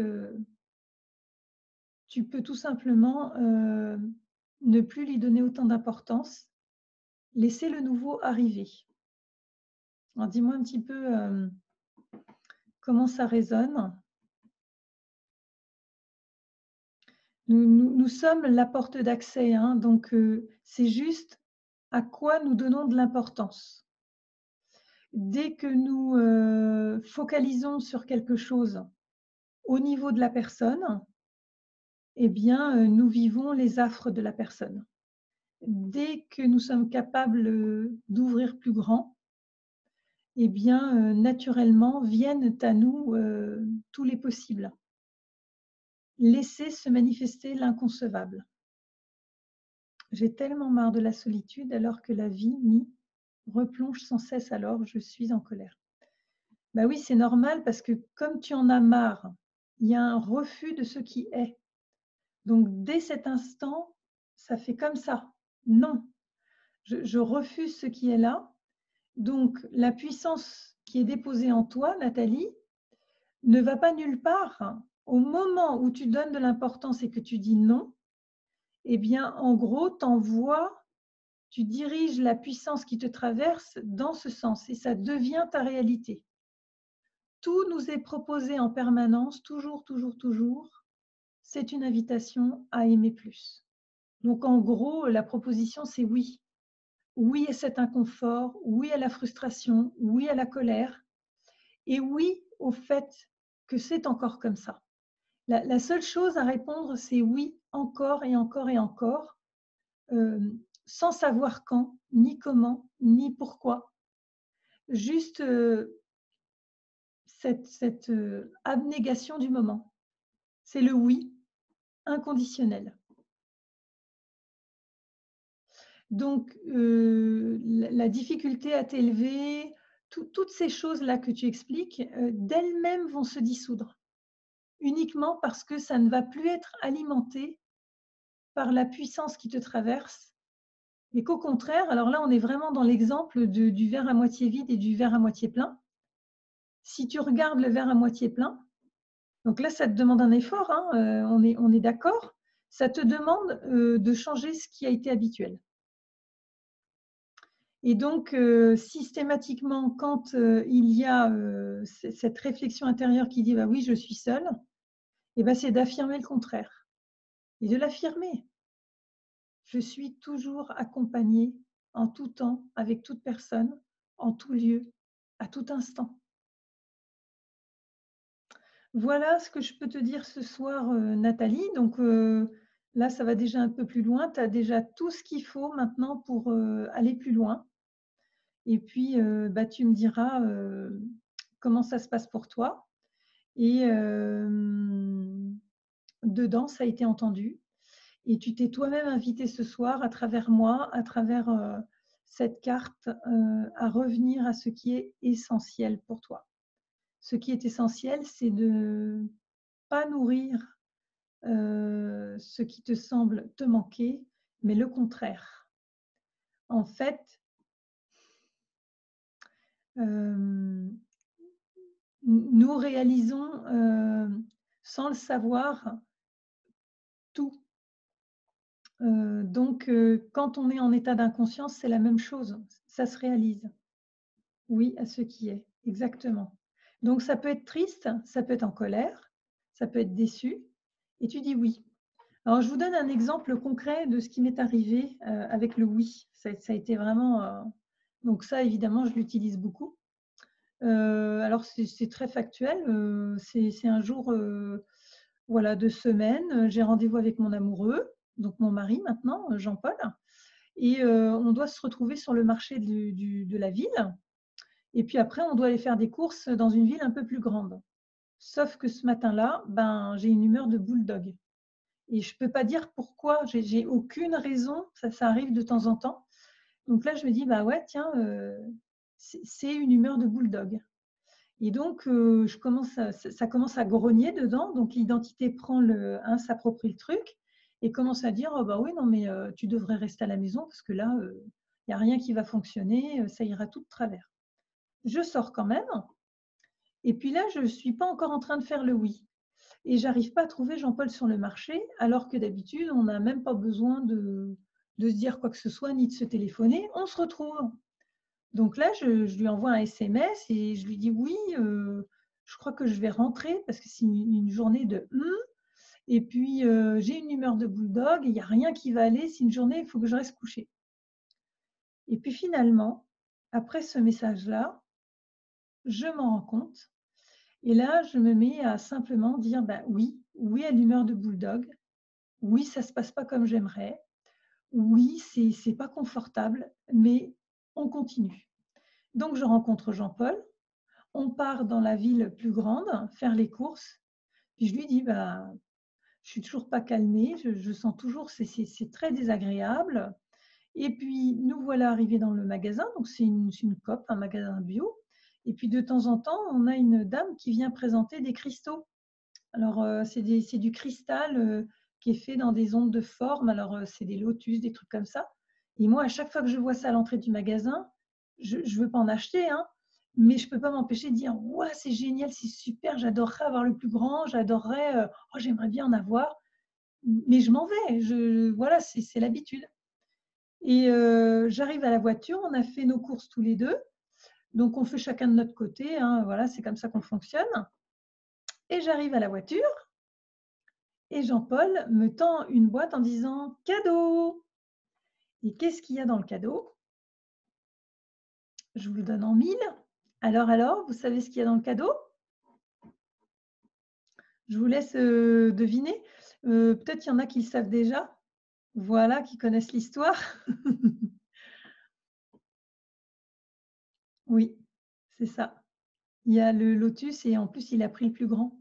tu peux tout simplement ne plus lui donner autant d'importance, laisser le nouveau arriver. Alors dis-moi un petit peu comment ça résonne. Nous sommes la porte d'accès, hein, donc c'est juste à quoi nous donnons de l'importance. Dès que nous focalisons sur quelque chose au niveau de la personne, eh bien, nous vivons les affres de la personne. Dès que nous sommes capables d'ouvrir plus grand, eh bien, naturellement, viennent à nous tous les possibles. Laisser se manifester l'inconcevable. J'ai tellement marre de la solitude alors que la vie m'y replonge sans cesse, alors je suis en colère. Bah oui, c'est normal parce que comme tu en as marre, il y a un refus de ce qui est. Donc dès cet instant, ça fait comme ça. Non, je refuse ce qui est là. Donc la puissance qui est déposée en toi, Nathalie, ne va pas nulle part. Au moment où tu donnes de l'importance et que tu dis non, eh bien, en gros, tu diriges la puissance qui te traverse dans ce sens et ça devient ta réalité. Tout nous est proposé en permanence, toujours, toujours, toujours. C'est une invitation à aimer plus. Donc, en gros, la proposition, c'est oui. Oui à cet inconfort, oui à la frustration, oui à la colère et oui au fait que c'est encore comme ça. La seule chose à répondre, c'est oui, encore et encore et encore, sans savoir quand, ni comment, ni pourquoi. Juste cette abnégation du moment. C'est le oui inconditionnel. Donc, la difficulté à t'élever, toutes ces choses-là que tu expliques, d'elles-mêmes vont se dissoudre, uniquement parce que ça ne va plus être alimenté par la puissance qui te traverse, et qu'au contraire, alors là, on est vraiment dans l'exemple du verre à moitié vide et du verre à moitié plein. Si tu regardes le verre à moitié plein, donc là, ça te demande un effort, hein, on est d'accord, ça te demande de changer ce qui a été habituel. Et donc, systématiquement, quand il y a cette réflexion intérieure qui dit bah oui, je suis seule, et ben, c'est d'affirmer le contraire et de l'affirmer. Je suis toujours accompagnée en tout temps, avec toute personne, en tout lieu, à tout instant. Voilà ce que je peux te dire ce soir, Nathalie. Donc là, ça va déjà un peu plus loin. Tu as déjà tout ce qu'il faut maintenant pour aller plus loin. Et puis, bah, tu me diras comment ça se passe pour toi. Et dedans, ça a été entendu. Et tu t'es toi-même invité ce soir, à travers moi, à travers cette carte, à revenir à ce qui est essentiel pour toi. Ce qui est essentiel, c'est de ne pas nourrir ce qui te semble te manquer, mais le contraire. En fait, nous réalisons sans le savoir tout. Donc, quand on est en état d'inconscience, c'est la même chose. Ça se réalise. Oui, à ce qui est, exactement. Donc, ça peut être triste, ça peut être en colère, ça peut être déçu, et tu dis oui. Alors, je vous donne un exemple concret de ce qui m'est arrivé avec le oui. Ça a été vraiment... donc ça, évidemment, je l'utilise beaucoup. Alors, c'est très factuel. C'est un jour voilà, de semaine. J'ai rendez-vous avec mon amoureux, donc mon mari maintenant, Jean-Paul. Et on doit se retrouver sur le marché de la ville. Et puis après, on doit aller faire des courses dans une ville un peu plus grande. Sauf que ce matin-là, ben, j'ai une humeur de bulldog. Et je ne peux pas dire pourquoi, j'ai aucune raison, ça arrive de temps en temps. Donc là, je me dis, bah ouais, tiens, c'est une humeur de bulldog. Et donc, ça commence à grogner dedans. Donc, l'identité s'approprie le truc et commence à dire, oh, bah oui, non, mais tu devrais rester à la maison parce que là, il n'y a rien qui va fonctionner, ça ira tout de travers. Je sors quand même. Et puis là, je ne suis pas encore en train de faire le oui. et j'arrive pas à trouver Jean-Paul sur le marché, alors que d'habitude, on n'a même pas besoin de se dire quoi que ce soit, ni de se téléphoner, on se retrouve. Donc là, je lui envoie un SMS et je lui dis: «Oui, je crois que je vais rentrer parce que c'est une journée de et puis, j'ai une humeur de bulldog et il y a rien qui va aller, c'est une journée, il faut que je reste couché». Et puis finalement, après ce message-là, je m'en rends compte et là, je me mets à simplement dire: «Bah, oui, oui à l'humeur de bulldog, oui, ça se passe pas comme j'aimerais, oui, c'est pas confortable, mais on continue». Donc je rencontre Jean-Paul, on part dans la ville plus grande faire les courses, puis je lui dis: «Bah, je suis toujours pas calmée, je sens toujours c'est très désagréable». Et puis nous voilà arrivés dans le magasin, donc c'est une Coop, un magasin bio. Et puis de temps en temps, on a une dame qui vient présenter des cristaux. Alors, c'est du cristal, qui est fait dans des ondes de forme. Alors, c'est des lotus, des trucs comme ça. Et moi, à chaque fois que je vois ça à l'entrée du magasin, je ne veux pas en acheter, hein, mais je ne peux pas m'empêcher de dire: «Ouah, c'est génial, c'est super, j'adorerais avoir le plus grand, j'adorerais, oh j'aimerais bien en avoir». Mais je m'en vais, voilà, c'est l'habitude. Et j'arrive à la voiture, on a fait nos courses tous les 2, donc on fait chacun de notre côté, hein, voilà, c'est comme ça qu'on fonctionne. Et j'arrive à la voiture et Jean-Paul me tend une boîte en disant: «Cadeau!» Et qu'est-ce qu'il y a dans le cadeau? Je vous le donne en mille. Alors, vous savez ce qu'il y a dans le cadeau? Je vous laisse, deviner. Peut-être il y en a qui le savent déjà. Voilà, qui connaissent l'histoire. Oui, c'est ça. Il y a le lotus et en plus, il a pris le plus grand,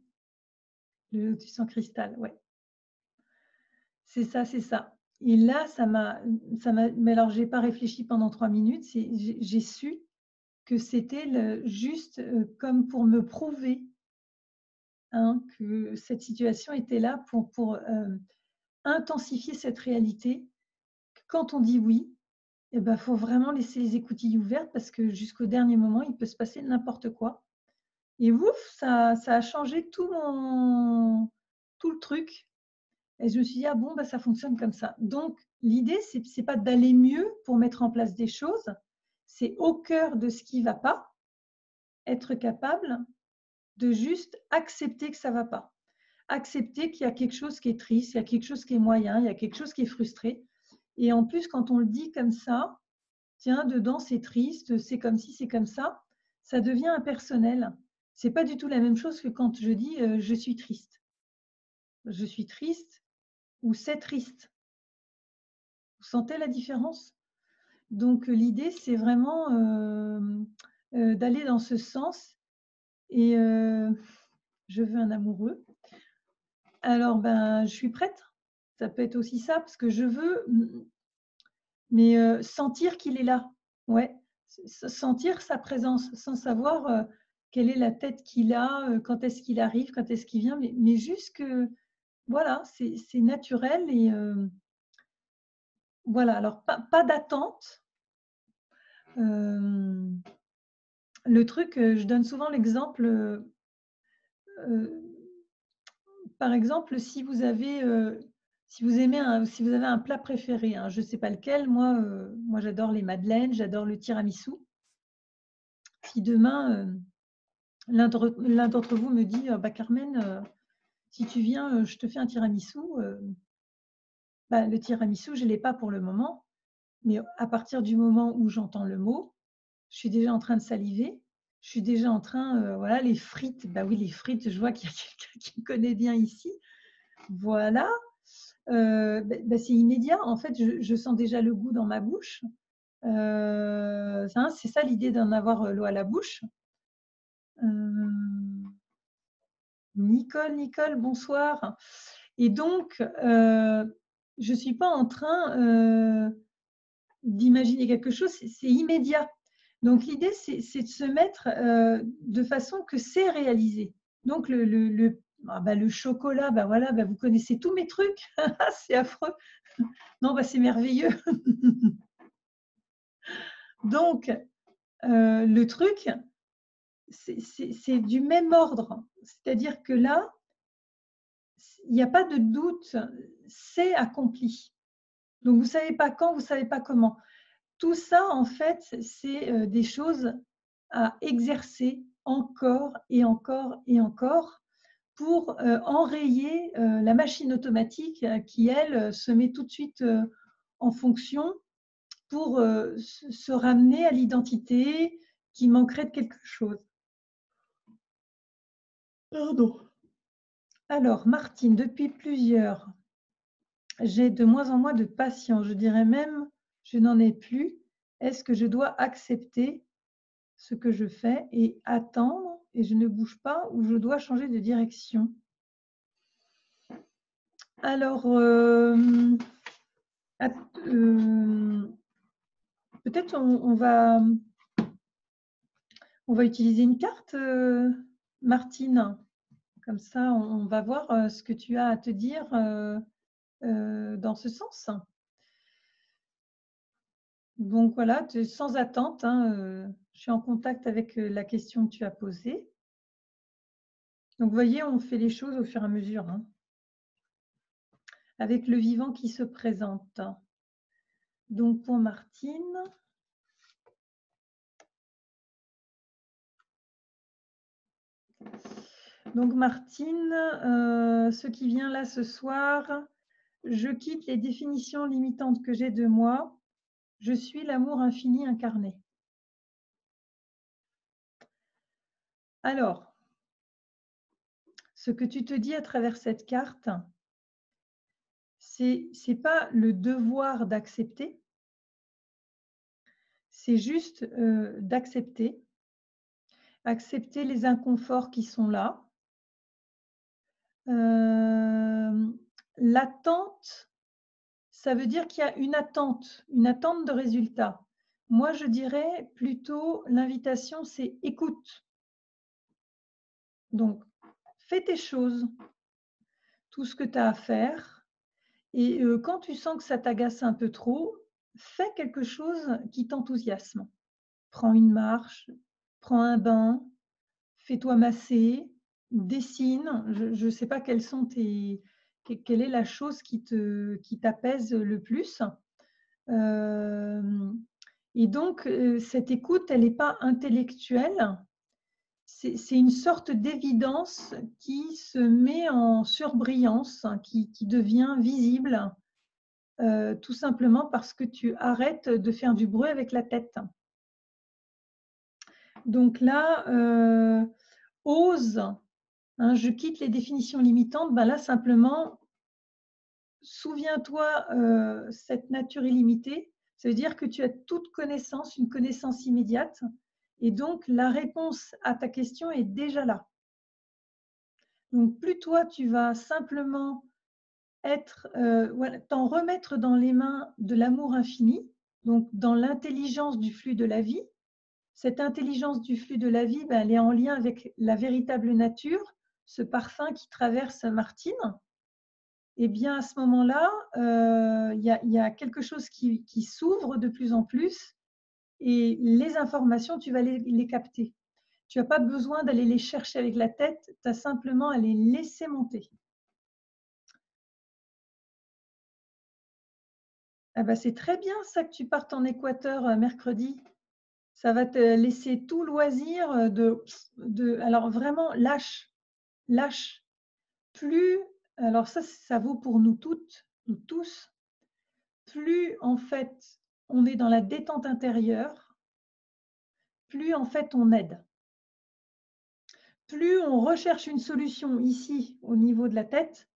le lotus en cristal, ouais. C'est ça, c'est ça. Et là, ça m'a mais alors j'ai pas réfléchi pendant 3 minutes, j'ai su que c'était le juste, comme pour me prouver, hein, que cette situation était là pour, intensifier cette réalité, que quand on dit «oui», et ben, faut vraiment laisser les écoutilles ouvertes parce que jusqu'au dernier moment, il peut se passer n'importe quoi. Et ouf, ça a changé tout le truc. Et je me suis dit: «Ah bon, bah, ça fonctionne comme ça». Donc l'idée, c'est pas d'aller mieux pour mettre en place des choses, c'est au cœur de ce qui va pas, être capable de juste accepter que ça va pas. Accepter qu'il y a quelque chose qui est triste, il y a quelque chose qui est moyen, il y a quelque chose qui est frustré. Et en plus, quand on le dit comme ça: «Tiens, dedans, c'est triste, c'est comme ci, c'est comme ça devient impersonnel. C'est pas du tout la même chose que quand je dis, «Je suis triste». Je suis triste ou c'est triste. Vous sentez la différence? Donc l'idée, c'est vraiment, d'aller dans ce sens et je veux un amoureux. Alors, ben, je suis prête. Ça peut être aussi ça, parce que je veux, mais sentir qu'il est là. Ouais, sentir sa présence, sans savoir, quelle est la tête qu'il a, quand est-ce qu'il arrive, quand est-ce qu'il vient, mais juste que, voilà, c'est naturel et voilà. Alors pas d'attente. Hem, le truc, je donne souvent l'exemple, par exemple, si vous avez un plat préféré, hein, je ne sais pas lequel, moi j'adore les madeleines, j'adore le tiramisu. Si demain, l'un d'entre vous me dit: «Bah, Carmen, si tu viens, je te fais un tiramisu», bah, le tiramisu, je ne l'ai pas pour le moment, mais à partir du moment où j'entends le mot, je suis déjà en train de saliver, je suis déjà en train, voilà, les frites, bah oui, les frites, je vois qu'il y a quelqu'un qui connaît bien ici. Voilà. C'est immédiat. En fait, je sens déjà le goût dans ma bouche. C'est ça l'idée d'en avoir, l'eau à la bouche. Hem, Nicole, bonsoir. Et donc, je ne suis pas en train, d'imaginer quelque chose, c'est immédiat. Donc l'idée, c'est de se mettre, de façon que c'est réalisé. Donc le chocolat, bah, voilà, bah, vous connaissez tous mes trucs. C'est affreux. Non, bah, c'est merveilleux. Donc, le truc, c'est du même ordre. C'est-à-dire que là, il n'y a pas de doute, c'est accompli. Donc, vous ne savez pas quand, vous ne savez pas comment. Tout ça, en fait, c'est des choses à exercer encore et encore et encore pour enrayer la machine automatique qui, elle, se met tout de suite en fonction pour se ramener à l'identité qui manquerait de quelque chose. Pardon. Alors, Martine, depuis plusieurs, j'ai de moins en moins de patience. Je dirais même, je n'en ai plus. Est-ce que je dois accepter ce que je fais et attendre et je ne bouge pas ou je dois changer de direction? Alors, peut-être on va utiliser une carte, Martine. Comme ça, on va voir ce que tu as à te dire dans ce sens. Donc voilà, sans attente, hein, je suis en contact avec la question que tu as posée. Donc vous voyez, on fait les choses au fur et à mesure, hein, avec le vivant qui se présente. Donc pour Martine, ce qui vient là ce soir, je quitte les définitions limitantes que j'ai de moi. Je suis l'amour infini incarné. Alors, ce que tu te dis à travers cette carte, c'est pas le devoir d'accepter, c'est juste d'accepter, accepter les inconforts qui sont là. L'attente, ça veut dire qu'il y a une attente de résultat. Moi, je dirais plutôt l'invitation, c'est écoute. Donc, fais tes choses, tout ce que tu as à faire. Et quand tu sens que ça t'agace un peu trop, fais quelque chose qui t'enthousiasme. Prends une marche, prends un bain, fais-toi masser, dessine. Je ne sais pas quelle est la chose qui t'apaise le plus. Et donc, cette écoute, elle n'est pas intellectuelle. C'est une sorte d'évidence qui se met en surbrillance, qui devient visible, tout simplement parce que tu arrêtes de faire du bruit avec la tête. Donc là, ose, hein, je quitte les définitions limitantes. Ben là, simplement, souviens-toi, cette nature illimitée, ça veut dire que tu as toute connaissance, une connaissance immédiate, et donc la réponse à ta question est déjà là. Donc plus toi, tu vas simplement t'en remettre dans les mains de l'amour infini, donc dans l'intelligence du flux de la vie. Cette intelligence du flux de la vie, ben, elle est en lien avec la véritable nature, ce parfum qui traverse Martine. Et bien à ce moment-là, il y a quelque chose qui s'ouvre de plus en plus et les informations, tu vas les capter. Tu n'as pas besoin d'aller les chercher avec la tête, tu as simplement à les laisser monter. Ah ben, c'est très bien ça que tu partes en Équateur mercredi. Ça va te laisser tout loisir alors vraiment, lâche. Plus, alors ça vaut pour nous toutes, nous tous, plus en fait on est dans la détente intérieure, plus en fait on aide. Plus on recherche une solution ici au niveau de la tête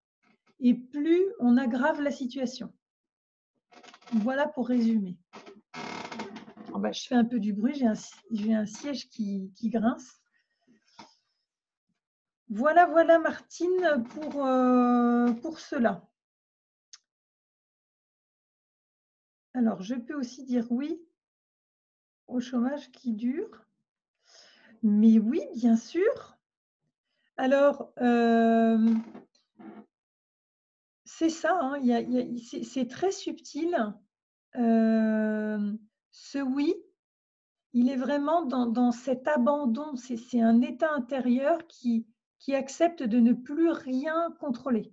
et plus on aggrave la situation. Voilà pour résumer. Oh ben, je fais un peu du bruit, j'ai un siège qui grince. Voilà, Martine, pour cela. Alors, je peux aussi dire oui au chômage qui dure. Mais oui, bien sûr. Alors, c'est ça, hein, c'est très subtil. Ce oui, il est vraiment dans cet abandon. C'est un état intérieur qui accepte de ne plus rien contrôler.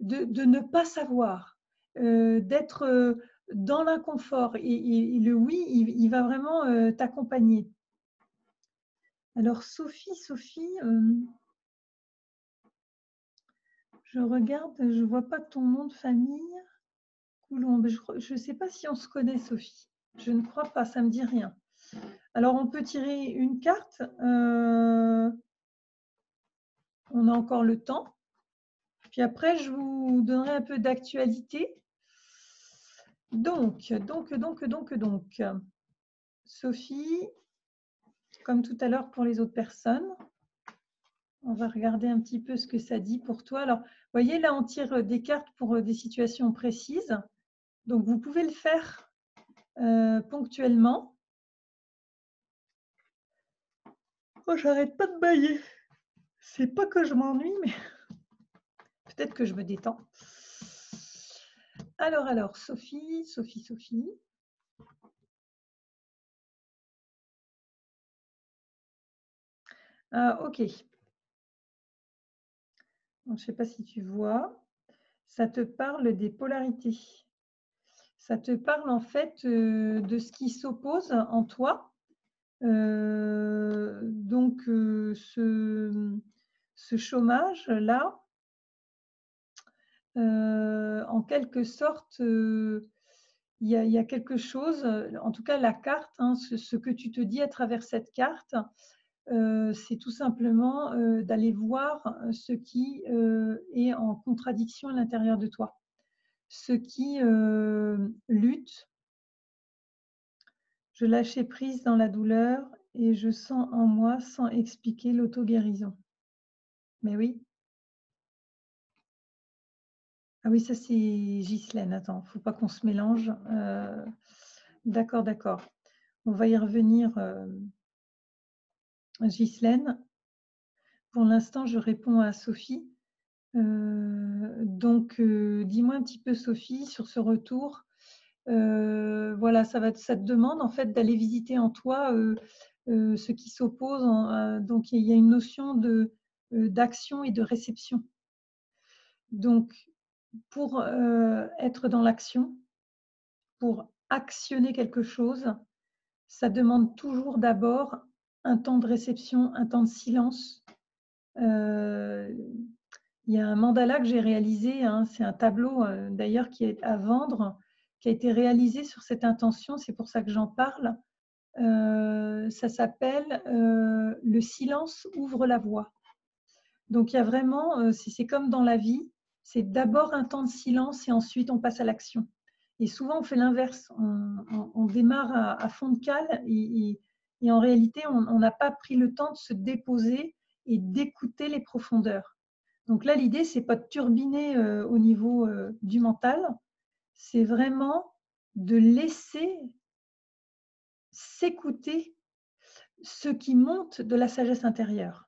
de ne pas savoir, d'être dans l'inconfort. Et le oui, il va vraiment t'accompagner. Alors Sophie, je regarde, je ne vois pas ton nom de famille. Coulombe. Je ne sais pas si on se connaît, Sophie. Je ne crois pas, ça ne me dit rien. Alors, on peut tirer une carte. On a encore le temps. Puis après, je vous donnerai un peu d'actualité. Donc, Sophie, comme tout à l'heure pour les autres personnes, on va regarder un petit peu ce que ça dit pour toi. Alors, vous voyez, là, on tire des cartes pour des situations précises. Donc, vous pouvez le faire ponctuellement. Oh, j'arrête pas de bailler. C'est pas que je m'ennuie, mais peut-être que je me détends. Alors, Sophie. Ah, ok. Je ne sais pas si tu vois. Ça te parle des polarités. Ça te parle en fait de ce qui s'oppose en toi. Donc, ce chômage-là, en quelque sorte, il y a quelque chose, en tout cas la carte, hein, ce que tu te dis à travers cette carte, c'est tout simplement d'aller voir ce qui est en contradiction à l'intérieur de toi, ce qui lutte. Je lâchais prise dans la douleur et je sens en moi, sans expliquer, l'auto-guérison. Mais oui. Ah oui, ça c'est Ghislaine. Attends, faut pas qu'on se mélange. D'accord. On va y revenir, Ghislaine. Pour l'instant, je réponds à Sophie. Donc, dis-moi un petit peu, Sophie, sur ce retour. Voilà, ça te demande en fait d'aller visiter en toi ce qui s'oppose. Donc, il y a une notion d'action et de réception. Donc, pour être dans l'action, pour actionner quelque chose, ça demande toujours d'abord un temps de réception, un temps de silence. Il y a un mandala que j'ai réalisé, hein, c'est un tableau d'ailleurs qui est à vendre, qui a été réalisé sur cette intention, c'est pour ça que j'en parle. Ça s'appelle Le silence ouvre la voie. Donc il y a vraiment, c'est comme dans la vie, c'est d'abord un temps de silence et ensuite on passe à l'action. Et souvent on fait l'inverse, on démarre à fond de cale et en réalité on n'a pas pris le temps de se déposer et d'écouter les profondeurs. Donc là l'idée c'est pas de turbiner au niveau du mental, c'est vraiment de laisser s'écouter ce qui monte de la sagesse intérieure.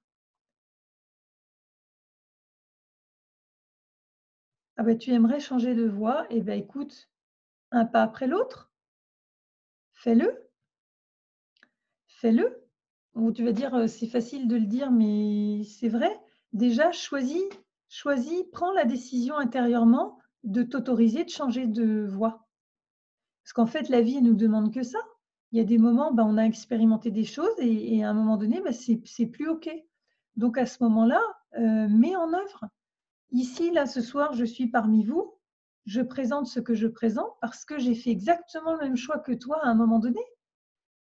Ah ben, tu aimerais changer de voie, et ben écoute, un pas après l'autre, fais-le, fais-le. Ou tu vas dire, c'est facile de le dire, mais c'est vrai. Déjà, choisis, prends la décision intérieurement de t'autoriser de changer de voie. Parce qu'en fait, la vie, elle nous demande que ça. Il y a des moments, ben, on a expérimenté des choses et à un moment donné, ben, c'est plus OK. Donc à ce moment-là, mets en œuvre. Ici, là, ce soir, je suis parmi vous. Je présente ce que je présente parce que j'ai fait exactement le même choix que toi à un moment donné.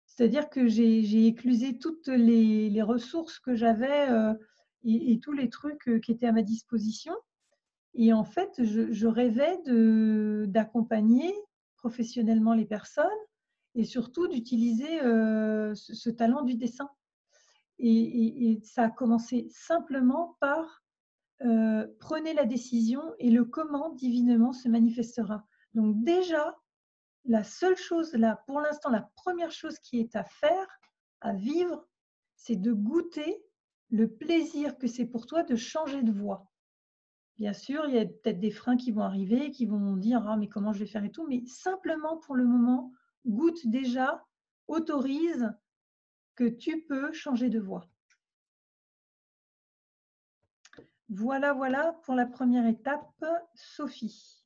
C'est-à-dire que j'ai éclusé toutes les ressources que j'avais et tous les trucs qui étaient à ma disposition. Et en fait, je rêvais d'accompagner professionnellement les personnes et surtout d'utiliser ce talent du dessin. Et ça a commencé simplement par prenez la décision et le comment divinement se manifestera. Donc déjà, la seule chose là, pour l'instant, la première chose qui est à faire, à vivre, c'est de goûter le plaisir que c'est pour toi de changer de voie. Bien sûr, il y a peut-être des freins qui vont arriver, qui vont dire ah mais comment je vais faire et tout, mais simplement pour le moment, goûte déjà, autorise que tu peux changer de voie. Voilà, voilà pour la première étape, Sophie.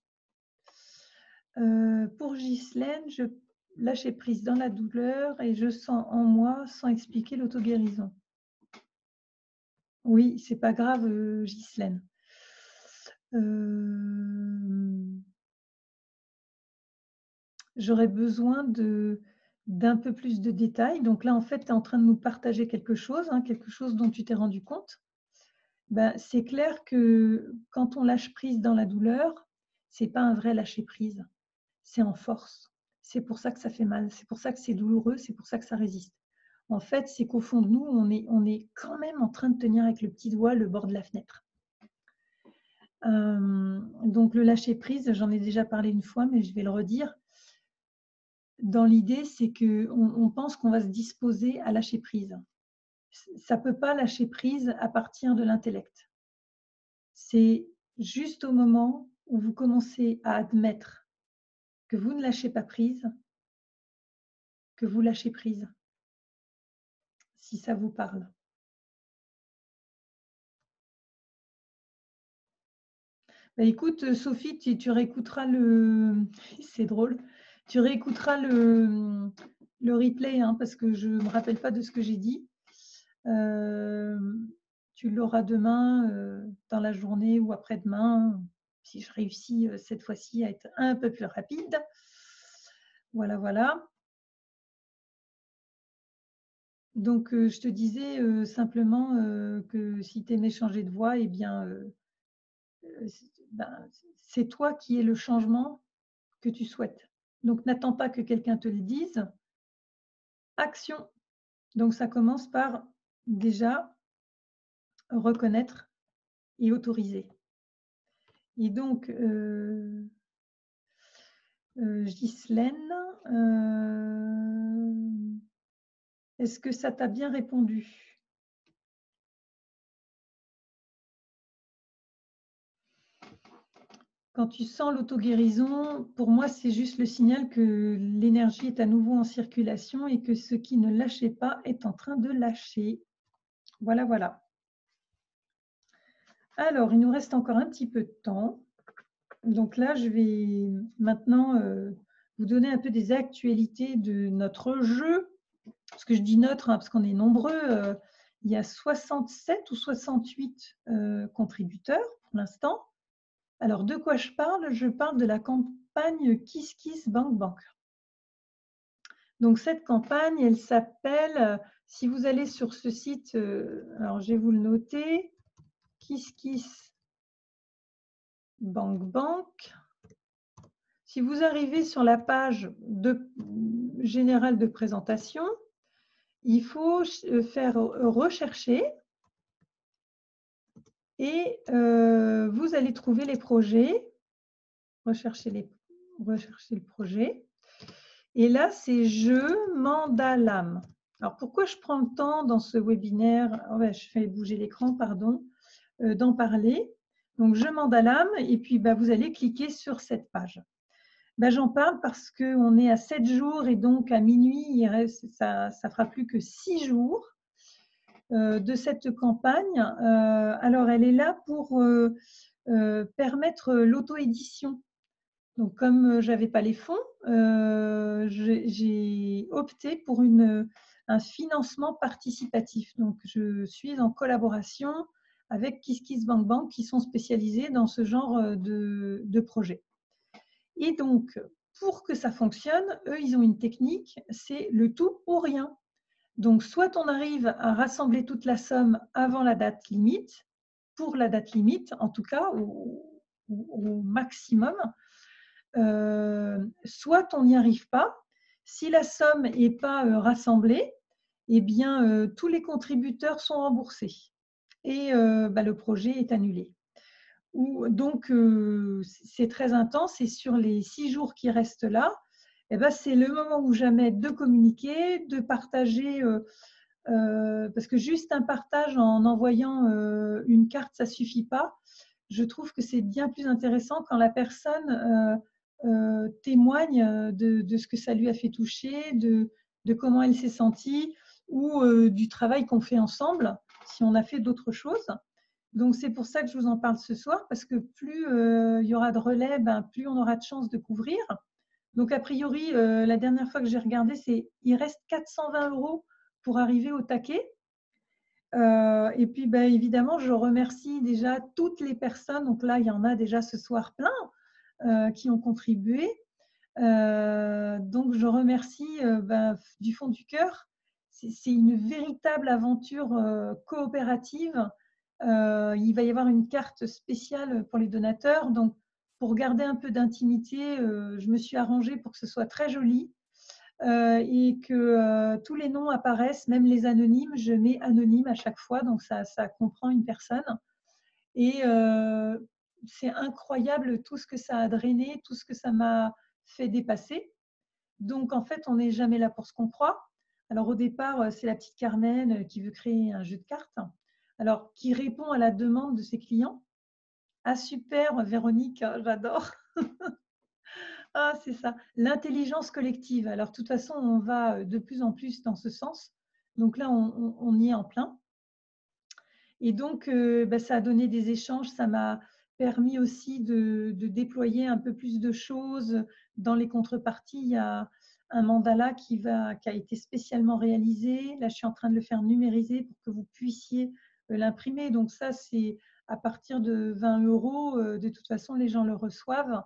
Pour Ghislaine, je lâcher prise dans la douleur et je sens en moi sans expliquer l'auto-guérison. Oui, c'est pas grave, Ghislaine. J'aurais besoin d'un peu plus de détails. Donc là, en fait, tu es en train de nous partager quelque chose, hein, quelque chose dont tu t'es rendu compte. Ben, c'est clair que quand on lâche prise dans la douleur, c'est pas un vrai lâcher prise, c'est en force. C'est pour ça que ça fait mal, c'est pour ça que c'est douloureux, c'est pour ça que ça résiste. En fait, c'est qu'au fond de nous, on est quand même en train de tenir avec le petit doigt le bord de la fenêtre. Donc le lâcher prise, j'en ai déjà parlé une fois, mais je vais le redire. Dans l'idée, c'est qu'on pense qu'on va se disposer à lâcher prise. Ça ne peut pas lâcher prise à partir de l'intellect. C'est juste au moment où vous commencez à admettre que vous ne lâchez pas prise, que vous lâchez prise, si ça vous parle. Bah, écoute, Sophie, tu réécouteras le... C'est drôle. Tu réécouteras le replay, hein, parce que je ne me rappelle pas de ce que j'ai dit. Tu l'auras demain, dans la journée ou après-demain, si je réussis cette fois-ci à être un peu plus rapide. Voilà, voilà. Donc, je te disais simplement que si tu aimais changer de voix, eh bien, ben, c'est toi qui es le changement que tu souhaites. Donc, n'attends pas que quelqu'un te le dise. Action. Donc, ça commence par déjà reconnaître et autoriser. Et donc, Ghislaine, est-ce que ça t'a bien répondu? Quand tu sens l'auto-guérison, pour moi, c'est juste le signal que l'énergie est à nouveau en circulation et que ce qui ne lâchait pas est en train de lâcher. Voilà, voilà. Alors, il nous reste encore un petit peu de temps. Donc là, je vais maintenant vous donner un peu des actualités de notre jeu. Parce que je dis notre, hein, parce qu'on est nombreux. Il y a 67 ou 68 contributeurs pour l'instant. Alors, de quoi je parle? Je parle de la campagne KissKissBankBank. Donc, cette campagne, elle s'appelle, si vous allez sur ce site, alors je vais vous le noter, KissKissBankBank. Si vous arrivez sur la page générale de présentation, il faut faire rechercher et vous allez trouver les projets. Rechercher le projet. Et là, c'est Jeu Mandalam. Alors, pourquoi je prends le temps dans ce webinaire, je fais bouger l'écran, pardon, d'en parler. Donc, Jeu Mandalam, et puis vous allez cliquer sur cette page. J'en parle parce qu'on est à 7 jours et donc à minuit, ça ne fera plus que 6 jours de cette campagne. Alors, elle est là pour permettre l'auto-édition. Donc, comme je n'avais pas les fonds, j'ai opté pour un financement participatif. Donc, je suis en collaboration avec KissKissBankBank qui sont spécialisés dans ce genre de projet. Et donc, pour que ça fonctionne, eux, ils ont une technique, c'est le tout ou rien. Donc, soit on arrive à rassembler toute la somme avant la date limite, pour la date limite, en tout cas, au maximum, soit on n'y arrive pas. Si la somme n'est pas rassemblée, eh bien, tous les contributeurs sont remboursés et le projet est annulé. Donc, c'est très intense et sur les 6 jours qui restent là, c'est le moment ou jamais de communiquer, de partager, parce que juste un partage en envoyant une carte, ça ne suffit pas. Je trouve que c'est bien plus intéressant quand la personne témoigne de ce que ça lui a fait toucher, de comment elle s'est sentie ou du travail qu'on fait ensemble, si on a fait d'autres choses. Donc, c'est pour ça que je vous en parle ce soir, parce que plus il y aura de relais, plus on aura de chances de couvrir. Donc, a priori, la dernière fois que j'ai regardé, il reste 420 € pour arriver au taquet. Et puis, évidemment, je remercie déjà toutes les personnes. Donc là, il y en a déjà ce soir plein qui ont contribué. Donc, je remercie du fond du cœur. C'est une véritable aventure coopérative. Il va y avoir une carte spéciale pour les donateurs. Donc, pour garder un peu d'intimité, je me suis arrangée pour que ce soit très joli et que tous les noms apparaissent, même les anonymes. Je mets anonyme à chaque fois, donc ça comprend une personne. Et c'est incroyable tout ce que ça a drainé, tout ce que ça m'a fait dépasser. Donc, en fait, on n'est jamais là pour ce qu'on croit. Alors, au départ, c'est la petite Carmen qui veut créer un jeu de cartes, alors qui répond à la demande de ses clients. Ah, super, Véronique, j'adore. Ah, c'est ça, l'intelligence collective. Alors, de toute façon, on va de plus en plus dans ce sens. Donc là, on y est en plein. Et donc, ça a donné des échanges. Ça m'a permis aussi de déployer un peu plus de choses. Dans les contreparties, il y a un mandala qui a été spécialement réalisé. Là, je suis en train de le faire numériser pour que vous puissiez l'imprimer. Donc ça, c'est à partir de 20 €. De toute façon, les gens le reçoivent.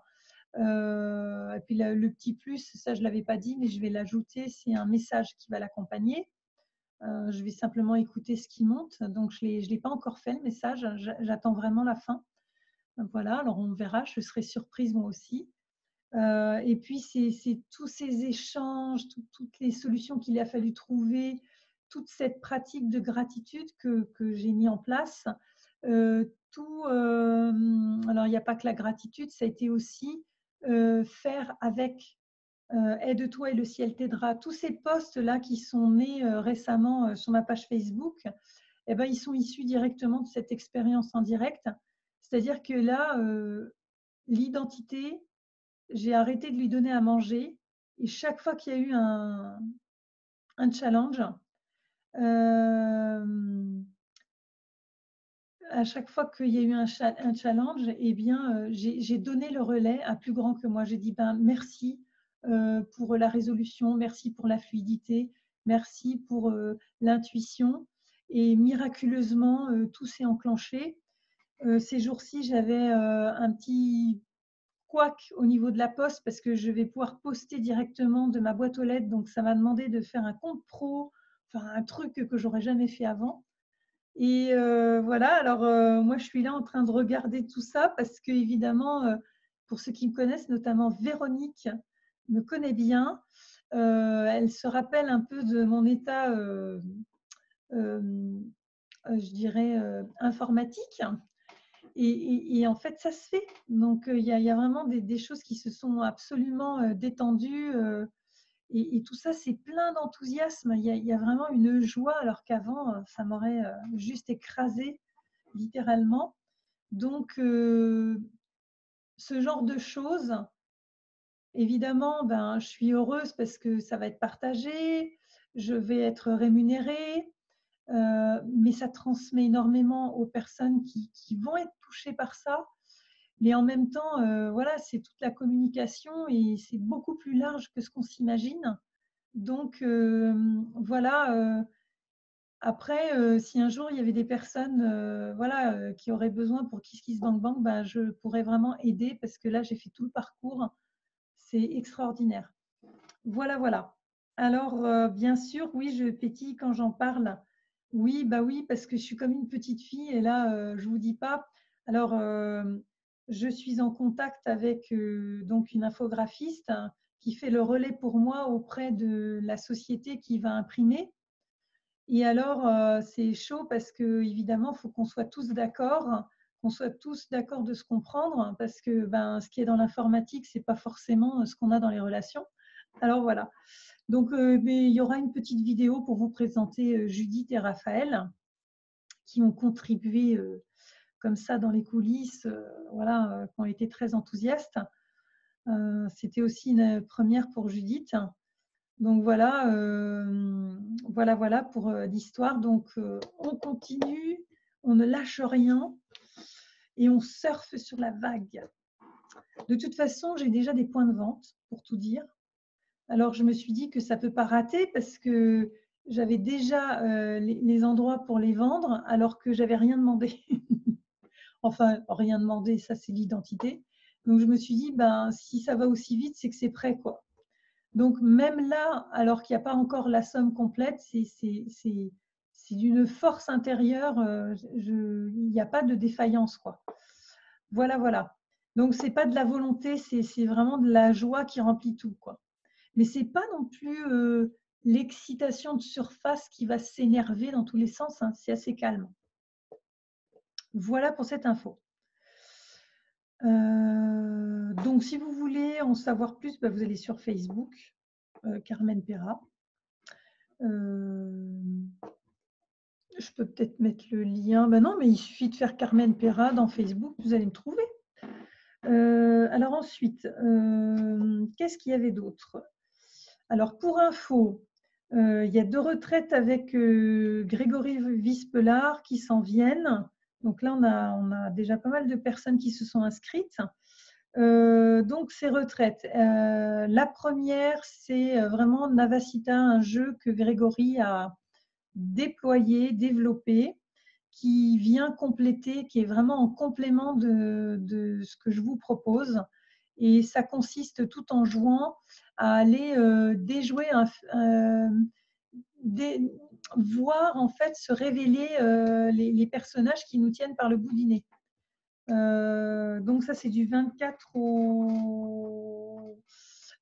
Et puis le petit plus, ça je ne l'avais pas dit, mais je vais l'ajouter, c'est un message qui va l'accompagner. Je vais simplement écouter ce qui monte. Donc je ne l'ai pas encore fait le message, j'attends vraiment la fin. Voilà, alors on verra, je serai surprise moi aussi. Et puis c'est tous ces échanges, toutes les solutions qu'il a fallu trouver, toute cette pratique de gratitude que j'ai mis en place. Alors il n'y a pas que la gratitude, ça a été aussi faire avec Aide-toi et le ciel t'aidera. Tous ces posts-là qui sont nés récemment sur ma page Facebook, eh ben, ils sont issus directement de cette expérience en direct. C'est-à-dire que là, l'identité, j'ai arrêté de lui donner à manger. Et chaque fois qu'il y a eu un challenge, à chaque fois qu'il y a eu un challenge, eh bien, j'ai donné le relais à plus grand que moi. J'ai dit merci pour la résolution, merci pour la fluidité, merci pour l'intuition. Et miraculeusement, tout s'est enclenché. Ces jours-ci, j'avais un petit couac au niveau de la poste parce que je vais pouvoir poster directement de ma boîte aux lettres. Donc, ça m'a demandé de faire un compte pro, enfin un truc que j'aurais jamais fait avant. Et voilà, alors moi je suis là en train de regarder tout ça parce que évidemment, pour ceux qui me connaissent, notamment Véronique me connaît bien. Elle se rappelle un peu de mon état, je dirais, informatique. Et en fait, ça se fait. Donc, il y a vraiment des choses qui se sont absolument détendues. Et tout ça, c'est plein d'enthousiasme. Il y a vraiment une joie, alors qu'avant, ça m'aurait juste écrasé, littéralement. Donc, ce genre de choses, évidemment, je suis heureuse parce que ça va être partagé, je vais être rémunérée, mais ça transmet énormément aux personnes qui vont être touchées par ça. Mais en même temps, voilà, c'est toute la communication et c'est beaucoup plus large que ce qu'on s'imagine. Donc, voilà. Après, si un jour il y avait des personnes voilà, qui auraient besoin pour KissKissBankBank, je pourrais vraiment aider parce que là, j'ai fait tout le parcours. C'est extraordinaire. Voilà, voilà. Alors, bien sûr, oui, je pétille quand j'en parle. Oui, oui, parce que je suis comme une petite fille et là, je ne vous dis pas. Alors, je suis en contact avec donc une infographiste qui fait le relais pour moi auprès de la société qui va imprimer. Et alors, c'est chaud parce que évidemment, il faut qu'on soit tous d'accord, qu'on soit tous d'accord de se comprendre, parce que ce qui est dans l'informatique, c'est pas forcément ce qu'on a dans les relations. Alors voilà. Donc, mais il y aura une petite vidéo pour vous présenter Judith et Raphaël, qui ont contribué comme ça dans les coulisses, voilà, qui ont été très enthousiastes. C'était aussi une première pour Judith. Donc voilà, voilà pour l'histoire. Donc on on ne lâche rien et on surfe sur la vague. De toute façon, j'ai déjà des points de vente, pour tout dire. Alors, je me suis dit que ça ne peut pas rater parce que j'avais déjà les endroits pour les vendre alors que j'avais rien demandé. Enfin, rien demandé, ça c'est l'identité. Donc, je me suis dit, ben, si ça va aussi vite, c'est que c'est prêt, quoi. Donc, même là, alors qu'il n'y a pas encore la somme complète, c'est d'une force intérieure. Il n'y a pas de défaillance, quoi. Voilà, voilà. Donc, ce n'est pas de la volonté, c'est vraiment de la joie qui remplit tout, quoi. Mais ce n'est pas non plus l'excitation de surface qui va s'énerver dans tous les sens, hein. C'est assez calme. Voilà pour cette info. Donc, si vous voulez en savoir plus, vous allez sur Facebook, Carmen Pera. Je peux peut-être mettre le lien. Ben non, mais il suffit de faire Carmen Pera dans Facebook, vous allez me trouver. Alors ensuite, qu'est-ce qu'il y avait d'autre? Alors pour info, il y a 2 retraites avec Grégory Vispelard qui s'en viennent. Donc là, on a déjà pas mal de personnes qui se sont inscrites. Donc ces retraites, la première, c'est vraiment Navasita, un jeu que Grégory a déployé, développé, qui vient compléter, qui est vraiment en complément de ce que je vous propose. Et ça consiste tout en jouant à aller déjouer, voir en fait se révéler les personnages qui nous tiennent par le bout du nez. Donc ça c'est du 24 au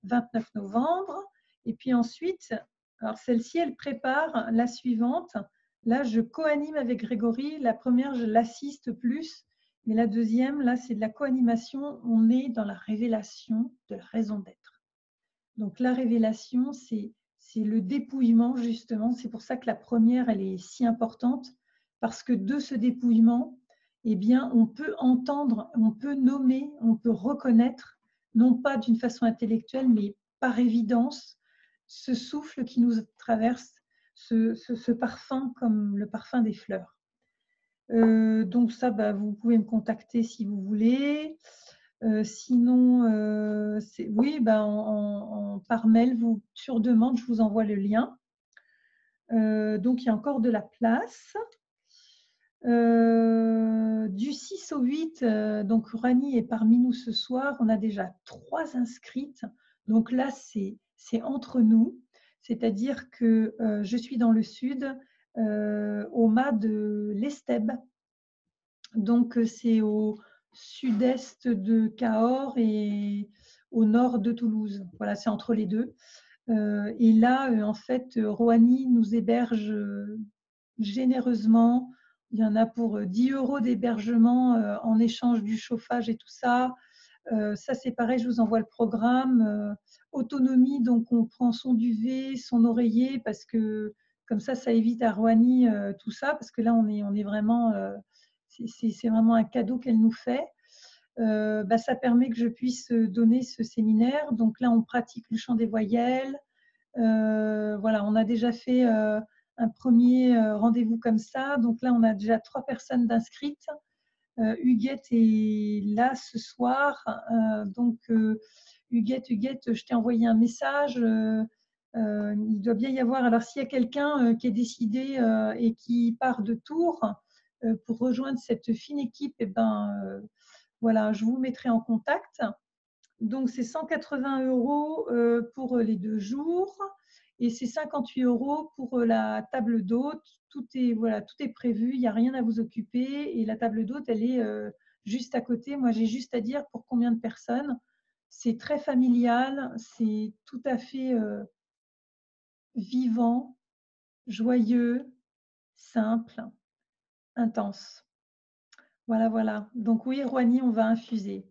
29 novembre. Et puis ensuite, alors celle-ci, elle prépare la suivante. Là, je co-anime avec Grégory. La première, je l'assiste plus. Mais la deuxième, là, c'est de la co-animation. On est dans la révélation de la raison d'être. Donc la révélation, c'est le dépouillement, justement. C'est pour ça que la première, elle est si importante. Parce que de ce dépouillement, eh bien, on peut entendre, on peut nommer, on peut reconnaître, non pas d'une façon intellectuelle, mais par évidence, ce souffle qui nous traverse, ce parfum comme le parfum des fleurs. Donc ça, vous pouvez me contacter si vous voulez. Sinon, oui, par mail, sur demande, je vous envoie le lien. Donc, il y a encore de la place. Du 6 au 8, donc Rani est parmi nous ce soir. On a déjà 3 inscrites. Donc là, c'est entre nous. C'est-à-dire que je suis dans le sud, au mât de l'Estèbe. Donc, c'est au sud-est de Cahors et au nord de Toulouse. Voilà, c'est entre les deux. Et là, en fait, Roani nous héberge généreusement. Il y en a pour 10 € d'hébergement en échange du chauffage et tout ça. Ça, c'est pareil, je vous envoie le programme. Autonomie, donc on prend son duvet, son oreiller, parce que comme ça évite à Roani tout ça, parce que là, on est vraiment, c'est vraiment un cadeau qu'elle nous fait. Ça permet que je puisse donner ce séminaire. Donc là, on pratique le chant des voyelles. Voilà, on a déjà fait un premier rendez-vous comme ça. Donc là, on a déjà 3 personnes d'inscrites. Huguette est là ce soir. Donc, Huguette, je t'ai envoyé un message. Il doit bien y avoir. Alors, s'il y a quelqu'un qui est décidé et qui part de Tours pour rejoindre cette fine équipe, voilà, je vous mettrai en contact. Donc, c'est 180 € pour les 2 jours et c'est 58 € pour la table d'hôte. Tout est prévu, il n'y a rien à vous occuper et la table d'hôte, elle est juste à côté. Moi, j'ai juste à dire pour combien de personnes. C'est très familial, c'est tout à fait vivant, joyeux, simple, intense. Voilà, voilà. Donc oui, Roigny, on va infuser.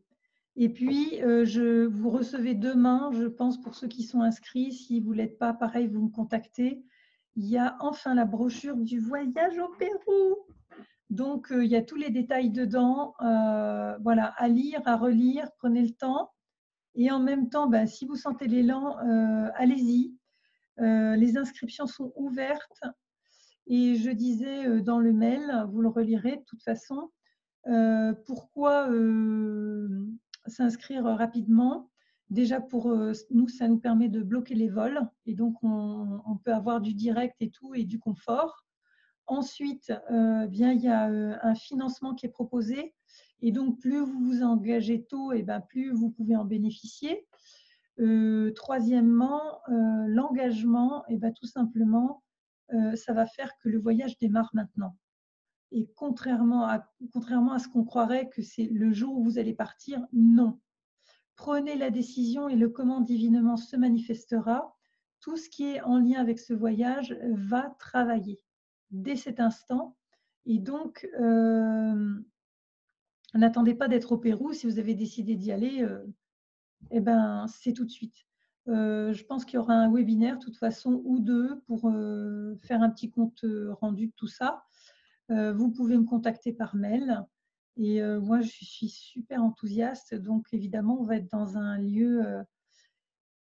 Et puis, vous recevez demain, je pense, pour ceux qui sont inscrits, si vous ne l'êtes pas, pareil, vous me contactez. Il y a enfin la brochure du voyage au Pérou. Donc, il y a tous les détails dedans. Voilà, à lire, à relire, prenez le temps. Et en même temps, si vous sentez l'élan, allez-y. Les inscriptions sont ouvertes. Et je disais dans le mail, vous le relirez de toute façon, pourquoi s'inscrire rapidement? Déjà pour nous, ça nous permet de bloquer les vols et donc on peut avoir du direct et tout et du confort. Ensuite, bien, il y a un financement qui est proposé et donc plus vous vous engagez tôt, et ben, plus vous pouvez en bénéficier. Troisièmement, l'engagement, et ben, tout simplement, ça va faire que le voyage démarre maintenant. Et contrairement à ce qu'on croirait que c'est le jour où vous allez partir, non. Prenez la décision et le comment divinement se manifestera. Tout ce qui est en lien avec ce voyage va travailler dès cet instant. Et donc, n'attendez pas d'être au Pérou. Si vous avez décidé d'y aller, eh ben, c'est tout de suite. Je pense qu'il y aura un webinaire, de toute façon, ou deux, pour faire un petit compte rendu de tout ça. Vous pouvez me contacter par mail. Et moi, je suis super enthousiaste. Donc, évidemment, on va être dans un lieu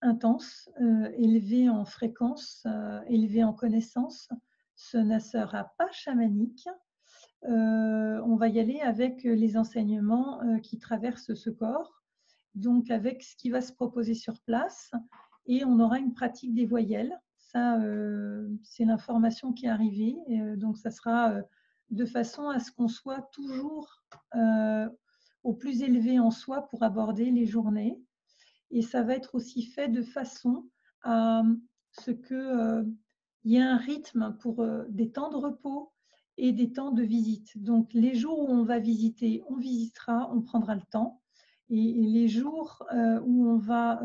intense, élevé en fréquence, élevé en connaissance. Ce ne sera pas chamanique. On va y aller avec les enseignements qui traversent ce corps, donc avec ce qui va se proposer sur place, et on aura une pratique des voyelles. Ça, c'est l'information qui est arrivée, donc ça sera de façon à ce qu'on soit toujours au plus élevé en soi pour aborder les journées. Et ça va être aussi fait de façon à ce qu'il y ait un rythme pour des temps de repos et des temps de visite. Donc, les jours où on va visiter, on visitera, on prendra le temps. Et les jours où on va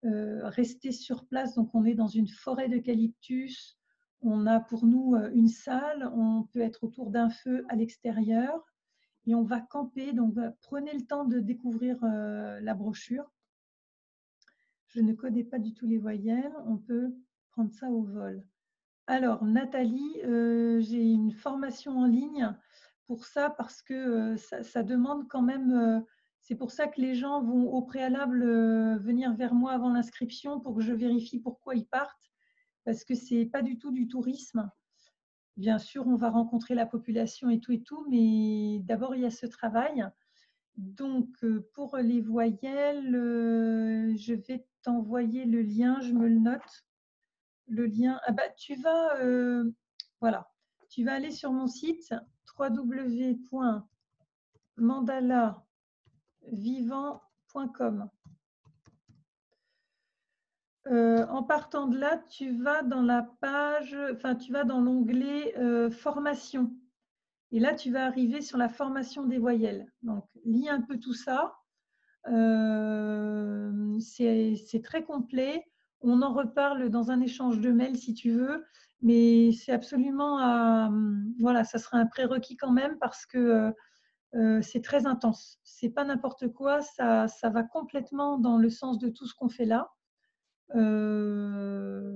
rester sur place, donc on est dans une forêt d'eucalyptus, on a pour nous une salle, on peut être autour d'un feu à l'extérieur et on va camper. Donc, prenez le temps de découvrir la brochure. Je ne connais pas du tout les voyelles, on peut prendre ça au vol. Alors, Nathalie, j'ai une formation en ligne pour ça parce que ça demande quand même, c'est pour ça que les gens vont au préalable venir vers moi avant l'inscription pour que je vérifie pourquoi ils partent, parce que ce n'est pas du tout du tourisme. Bien sûr, on va rencontrer la population et tout, mais d'abord, il y a ce travail. Donc, pour les voyelles, je vais t'envoyer le lien, je me le note. Le lien, ah bah, voilà, tu vas aller sur mon site www.mandalavivant.com. En partant de là, tu vas dans la page, enfin, tu vas dans l'onglet formation. Et là, tu vas arriver sur la formation des voyelles. Donc, lis un peu tout ça. C'est très complet. On en reparle dans un échange de mails si tu veux, mais c'est absolument voilà, ça sera un prérequis quand même parce que c'est très intense. C'est pas n'importe quoi, ça va complètement dans le sens de tout ce qu'on fait là.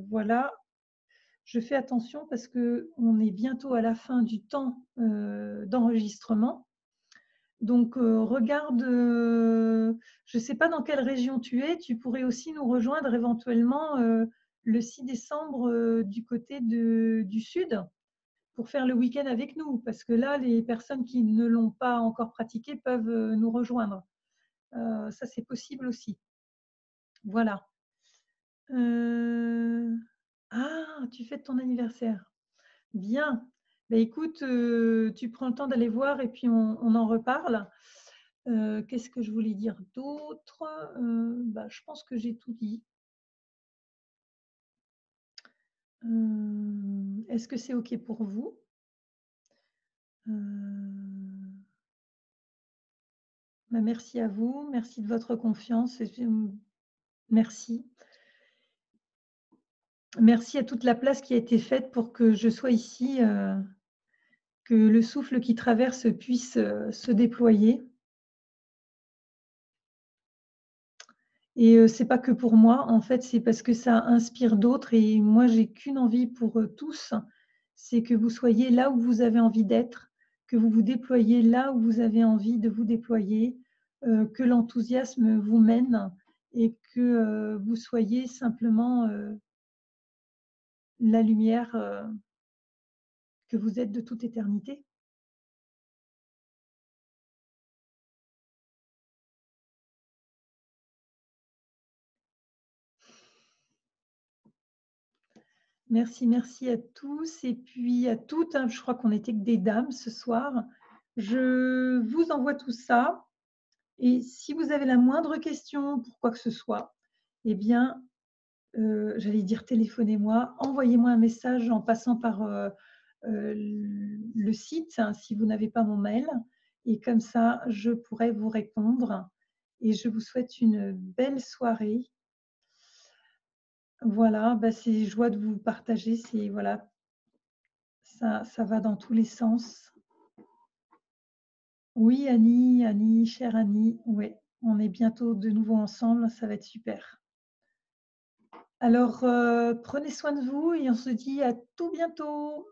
Voilà, je fais attention parce que on est bientôt à la fin du temps d'enregistrement. Donc, regarde, je ne sais pas dans quelle région tu es, tu pourrais aussi nous rejoindre éventuellement le 6 décembre du côté du sud pour faire le week-end avec nous, parce que là, les personnes qui ne l'ont pas encore pratiqué peuvent nous rejoindre. Ça, c'est possible aussi. Voilà. Ah, tu fêtes ton anniversaire. Bien. Ben, écoute, tu prends le temps d'aller voir et puis on en reparle. Qu'est-ce que je voulais dire d'autre? Bah, je pense que j'ai tout dit. Est-ce que c'est OK pour vous? Bah, merci à vous, merci de votre confiance. Merci. Merci à toute la place qui a été faite pour que je sois ici, que le souffle qui traverse puisse se déployer. Et c'est pas que pour moi, en fait, c'est parce que ça inspire d'autres et moi, j'ai qu'une envie pour tous, c'est que vous soyez là où vous avez envie d'être, que vous vous déployiez là où vous avez envie de vous déployer, que l'enthousiasme vous mène et que vous soyez simplement la lumière que vous êtes de toute éternité. Merci, merci à tous et puis à toutes, hein. Je crois qu'on était que des dames ce soir. Je vous envoie tout ça et si vous avez la moindre question pour quoi que ce soit, eh bien, j'allais dire téléphonez-moi, envoyez-moi un message en passant par, le site, hein, si vous n'avez pas mon mail et comme ça, je pourrai vous répondre et je vous souhaite une belle soirée. Voilà, bah, c'est joie de vous partager, c'est voilà, ça va dans tous les sens. Oui, Annie, Annie, chère Annie, oui, on est bientôt de nouveau ensemble, ça va être super. Alors, prenez soin de vous et on se dit à tout bientôt.